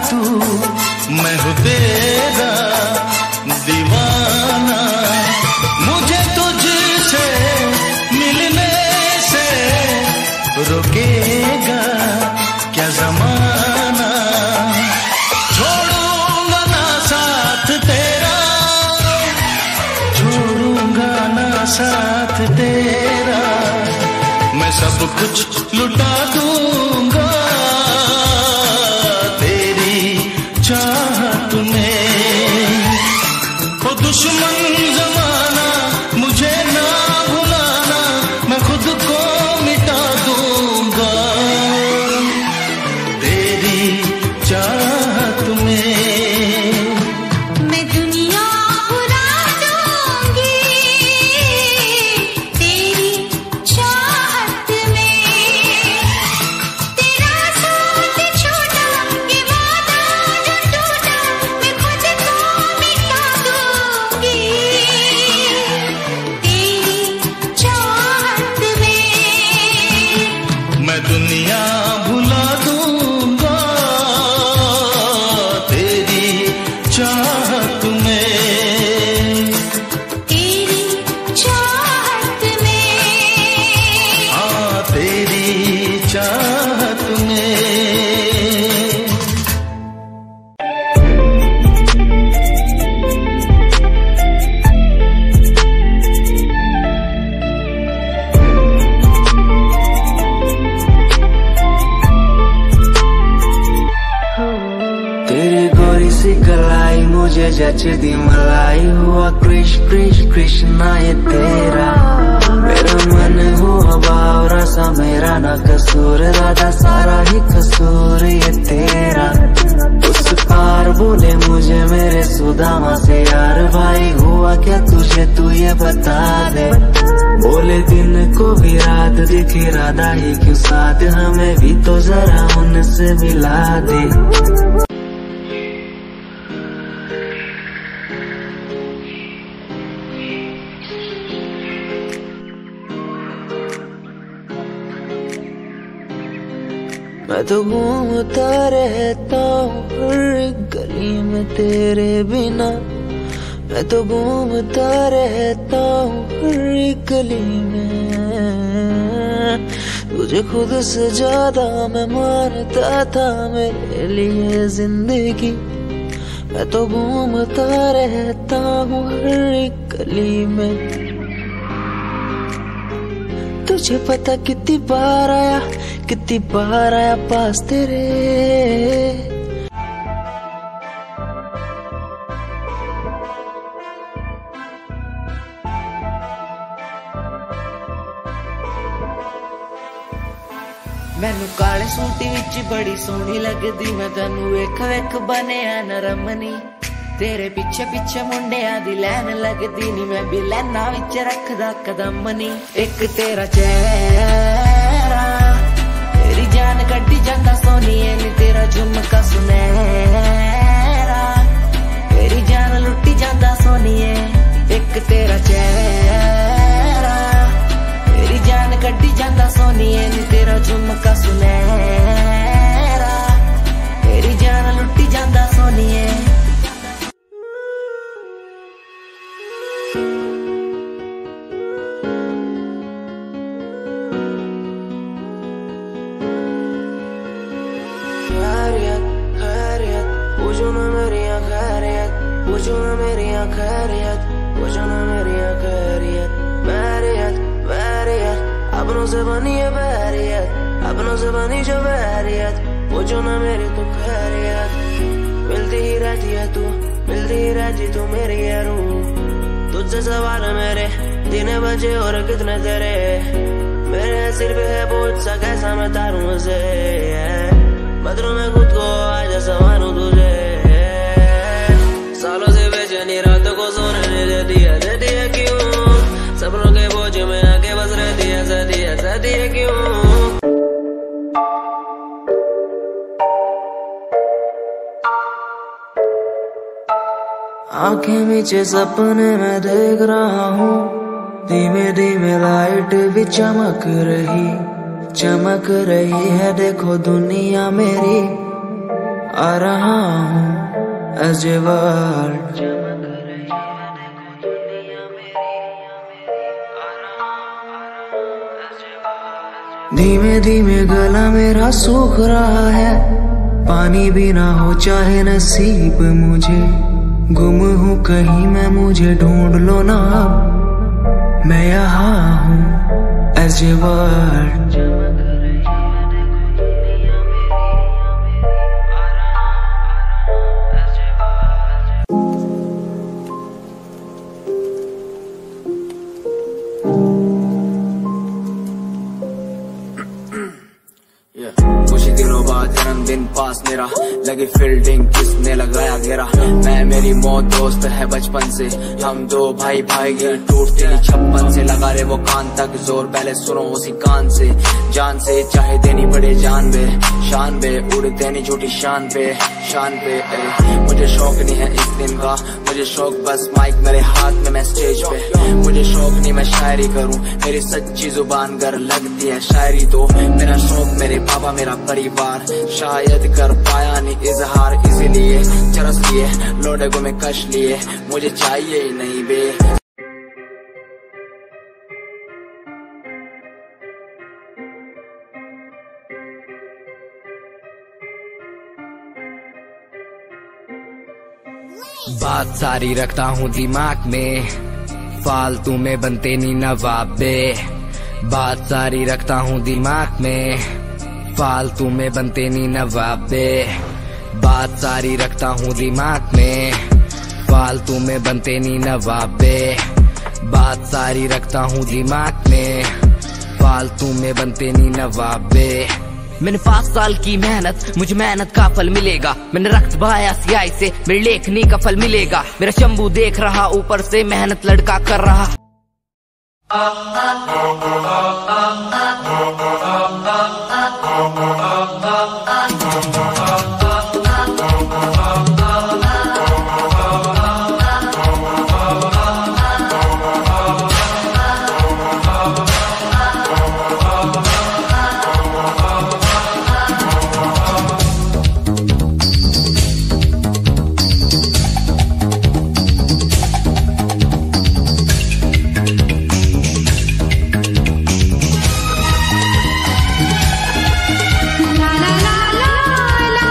तू, मैं हूँ तेरा दीवाना। मुझे तुझसे मिलने से रोकेगा क्या जमाना। छोड़ूंगा ना साथ तेरा, छोड़ूंगा ना साथ तेरा। मैं सब कुछ लुटा दूंगा तेरी चाहत में। ओ दुश्मन जमाना मुझे ना भुलाना, मैं खुद को मिटा दूंगा तेरी चाहत में। मैं दुनिया भुला दूंगी तेरी चाहत में। तेरा साथ छोड़ा ये वादा जो टूटा, मैं खुद को मिटा दूंगी तेरी चाहत में। मैं दुनिया भुला दूंगा तेरी चाहत में। तेरी चाहत में। हाँ तेरी चाहत में। तेरी गोरी सी कलाई मुझे जचदी मलाई, हुआ कृष कृष कृष्णा ये तेरा। मेरा मन हुआ बावरा सा, मेरा ना कसूर राधा, सारा ही कसूर ये तेरा। उस पार बोले मुझे मेरे सुदामा से यार, भाई हुआ क्या तुझे तू ये बता दे। बोले दिन को भी रात दिखी, राधा ही क्यों साथ, हमें भी तो जरा उनसे मिला दे। मैं तो घूमता रहता हूँ हर गली में तेरे बिना। मैं तो घूमता रहता हूँ हर गली में। तुझे खुद से ज्यादा मैं मानता था मेरे लिए जिंदगी। मैं तो घूमता रहता हूँ हर गली में। तुझे पता कितनी बार आया पास तेरे। मैनू काले सूटी विच बड़ी सोहनी लगदी, मैं तैनू वेख वेख बनिया नरमनी। तेरे पीछे पीछे मुंडिया दी लैन लगदी नी, मैं भी लैना विच रखदा कदम नी। एक तेरा चेहरा तेरी जान कड्डी जांदा सोनिए नी, तेरा झुमका सुनहरा तेरी जान लुट्टी जांदा सोनिए। एक तेरा चेहरा तेरी जान कड्डी जांदा सोनिए नी, तेरा झुमका सुनहरा तेरी जान लुट्टी जांदा सोनिए। पूछो ना मेरी खैरियत, पूछो ना मेरी खैरियत, पूछो ना मेरी खैरियत। बैरियत बैरियत अपनों से बनी है बैरियत, अपनों से बनी जो बैरियत। पूछो ना मेरी तो खैरियत। मिलती ही रहती है तू, मिलती ही रहती तू मेरी है रूह। तुझसे सवाल मेरे दिन बजे और कितने तेरे, मेरे सिर पे है बोझ सा कैसा मैं तारूं उसे। बदलूं मैं खुद को आज संवारूं तुझे। सालों से बेचैनी रातों को सोने नहीं देती है क्यों। सपनों के बोझ में आके बस रहती है क्यों। आंखें नीचे सपने में देख रहा हूँ, धीमे धीमे लाइट भी चमक रही है। देखो दुनिया मेरी आ रहा हूँ as a world। धीमे धीमे गला मेरा सूख रहा है, पानी भी ना हो चाहे नसीब मुझे, गुम हूँ कहीं मैं मुझे ढूंढ लो ना अब, मैं यहाँ हूँ as a world। कुछ दिनों बाद जन्मदिन पास मेरा, लगी फील्डिंग किसने लगाया घेरा, मैं मेरी मौत दोस्त है बचपन से, हम दो भाई भाई टूटते नहीं छप्पन से, लगा रे वो कान तक जोर पहले सुनो उसी कान से, जान से चाहे देनी पड़े जान बे, शान बे उड़ देनी झूठी शान पे मुझे शौक नहीं है इस दिन का, मुझे शौक बस माइक मेरे हाथ में मैं स्टेज पे, मुझे शौक नहीं मैं शायरी करूं, मेरी सच्ची जुबान गर लगती है शायरी तो, मेरा शौक मेरे पापा मेरा परिवार, शायद कर पाया नहीं इजहार, इसीलिए चरस लिए लोडे को मैं कश लिए, मुझे चाहिए ही नहीं बे। बात सारी रखता हूँ दिमाग में, फालतू में बनते नहीं नवाबे, बात सारी रखता हूँ दिमाग में, फालतू में बनते नहीं नवाबे, बात सारी रखता हूँ दिमाग में, फालतू में बनते नहीं नवाबे, बात सारी रखता हूँ दिमाग में, फालतू में बनते नहीं नवाबे। मैंने 5 साल की मेहनत, मुझे मेहनत का फल मिलेगा, मैंने रक्त बहाया सियाही से, मेरी लेखनी का फल मिलेगा, मेरा शंभू देख रहा ऊपर से, मेहनत लड़का कर रहा। La la la la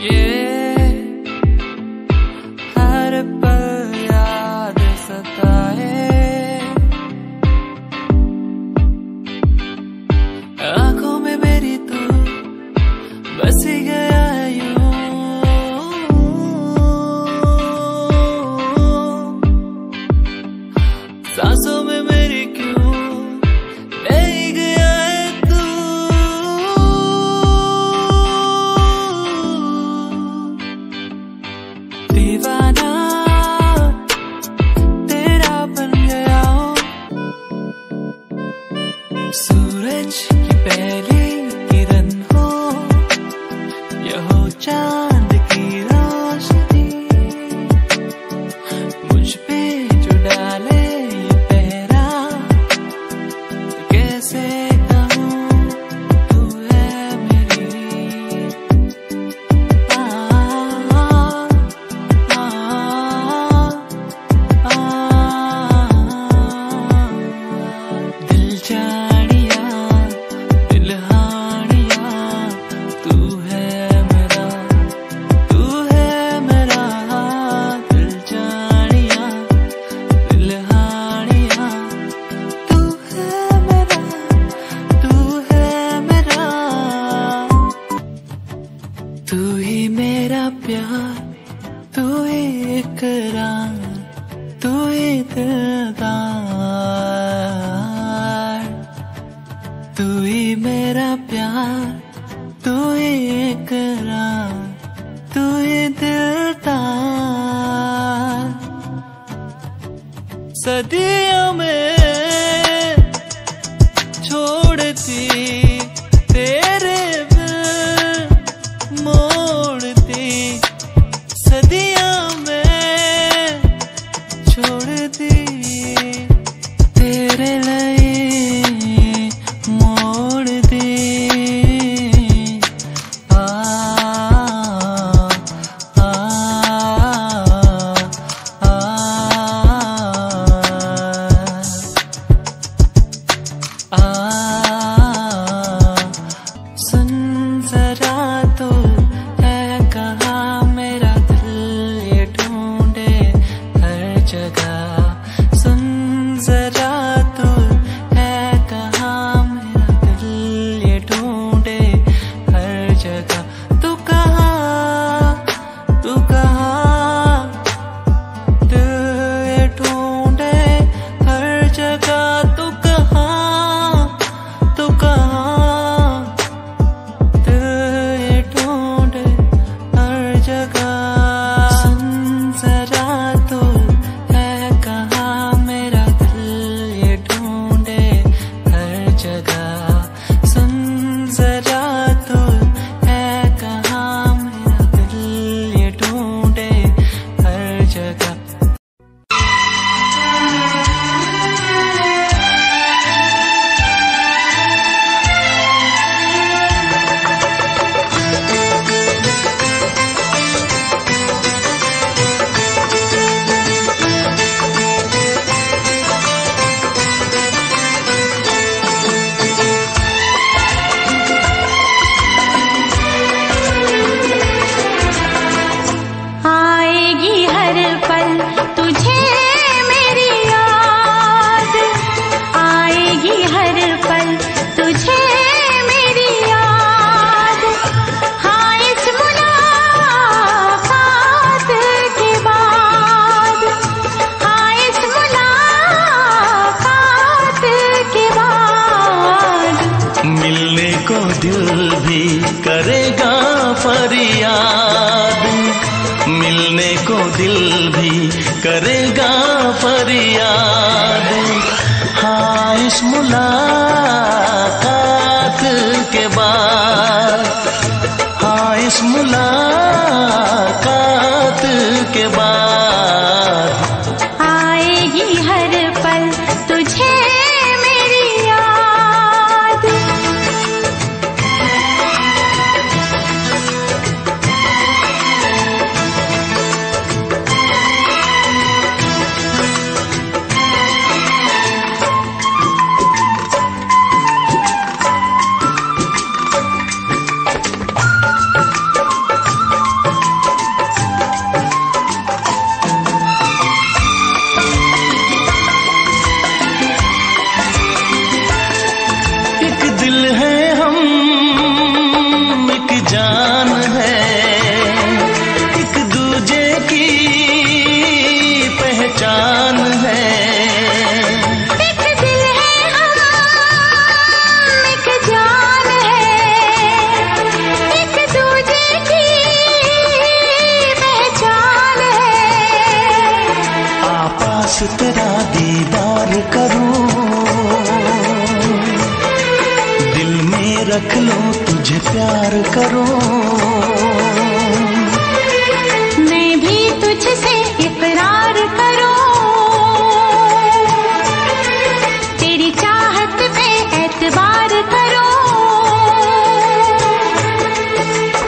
ये हर पल याद सताए, आंखों में मेरी तू बस ही गया है यूं, सांसों में मेरी क्यों नहीं गया है तू, दीवाना तेरा बन गया हूँ, सूरज की पहली किरण हो या हो चांद की रोशनी, मुझ पे जो डाले ये पहरा, कैसे कहूँ तू है मेरी, दिल जानिया दिलहानिया, तू है मेरा, तू है मेरा, दिल जानिया दिलहानिया, तू है मेरा, तू है मेरा, तू ही मेरा प्यार, तू ही इकरार, तू ही दिलदार, तू ही मेरा प्यार, तू ही इकरार, तू ही दिलदार, सदियों में छोड़ती तेरे बिन मोड़ती, सदियों में छोड़ दी तेरे लिए मोड़ दी, आ आ आ आ सुन जरा तो है कहाँ मेरा दिल ये ढूंढे हर जगह, सुन जरा तो है कहाँ मेरा दिल ये ढूंढे हर जगह, तू कहाँ दिल ये ढूंढे हर जगह, तू कहाँ दिल ये ढूंढे हर जगह, सुन जरा तो है कहाँ मेरा दिल ये ढूंढे हर जगह, सुन जरा तो है कहाँ मेरा दिल ये ढूंढे हर जगह। आएगी हर पल तुझे मेरी याद, आएगी हर पल तुझे मेरी याद, हाँ इस मुलाकात के बाद, हाँ इस मुलाकात के बाद, मिलने को दिल भी करेगा फरियाद, मिलने को दिल भी करेगा फरियाद, हाँ इस मुलाकात के बाद, हाँ इस मुलाकात के बाद, आएगी हर पल तुझे मेरी याद। पास तेरा दीदार करूं, दिल में रख लूं तुझे प्यार करूं। मैं भी तुझसे इकरार करूं, तेरी चाहत पे एतबार करूं,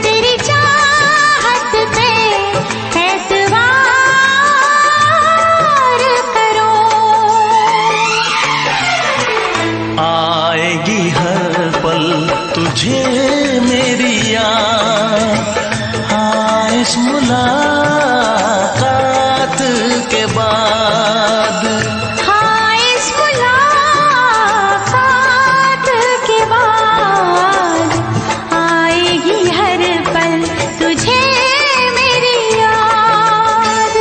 तेरी चाहत पे एतबार करूं। आएगी हर पल तुझे मेरी याद, हाँ इस मुलाकात के बाद, हाँ इस मुलाकात के बाद आएगी हर पल तुझे मेरी याद।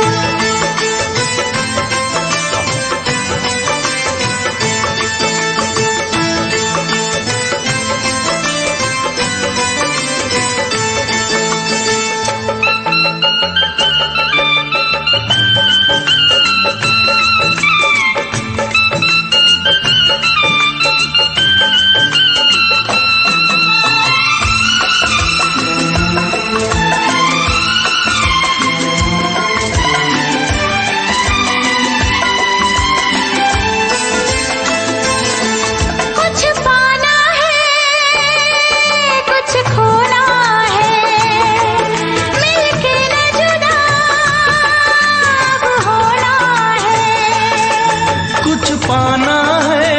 कुछ पाना है, कुछ खोना है, मिलके न जुदा अब होना है। कुछ पाना है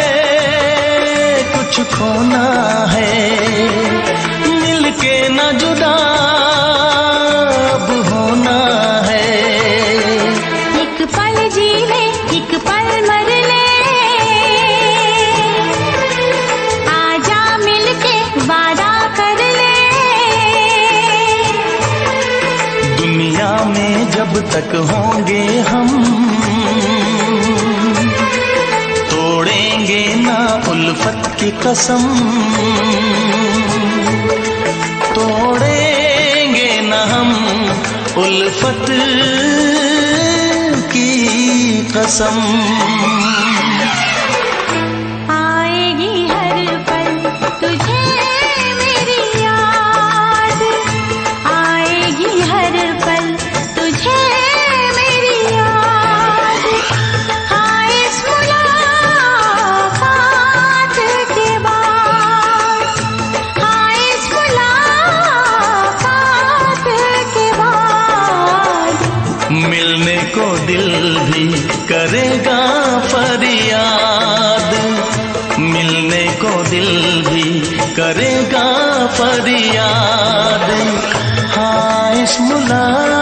कुछ खोना है, मिलके न जुदा अब होना है। एक पल जी ले, एक पल मर ले, आजा मिलके वादा कर ले। दुनिया में जब तक होंगे हम, तोड़ेंगे ना उल्फत की कसम, तोड़ेंगे ना हम उल्फत की कसम। आएगी हर पल तुझे मेरी याद, आएगी हर पल तुझे मेरी याद। हाँ इस मुलाकात के बाद, हाँ इस मुलाकात के बाद मिलने को दिल भी करेगा फरियाद, मिलने को दिल भी करेगा फरियाद, हाँ इस मुलाकात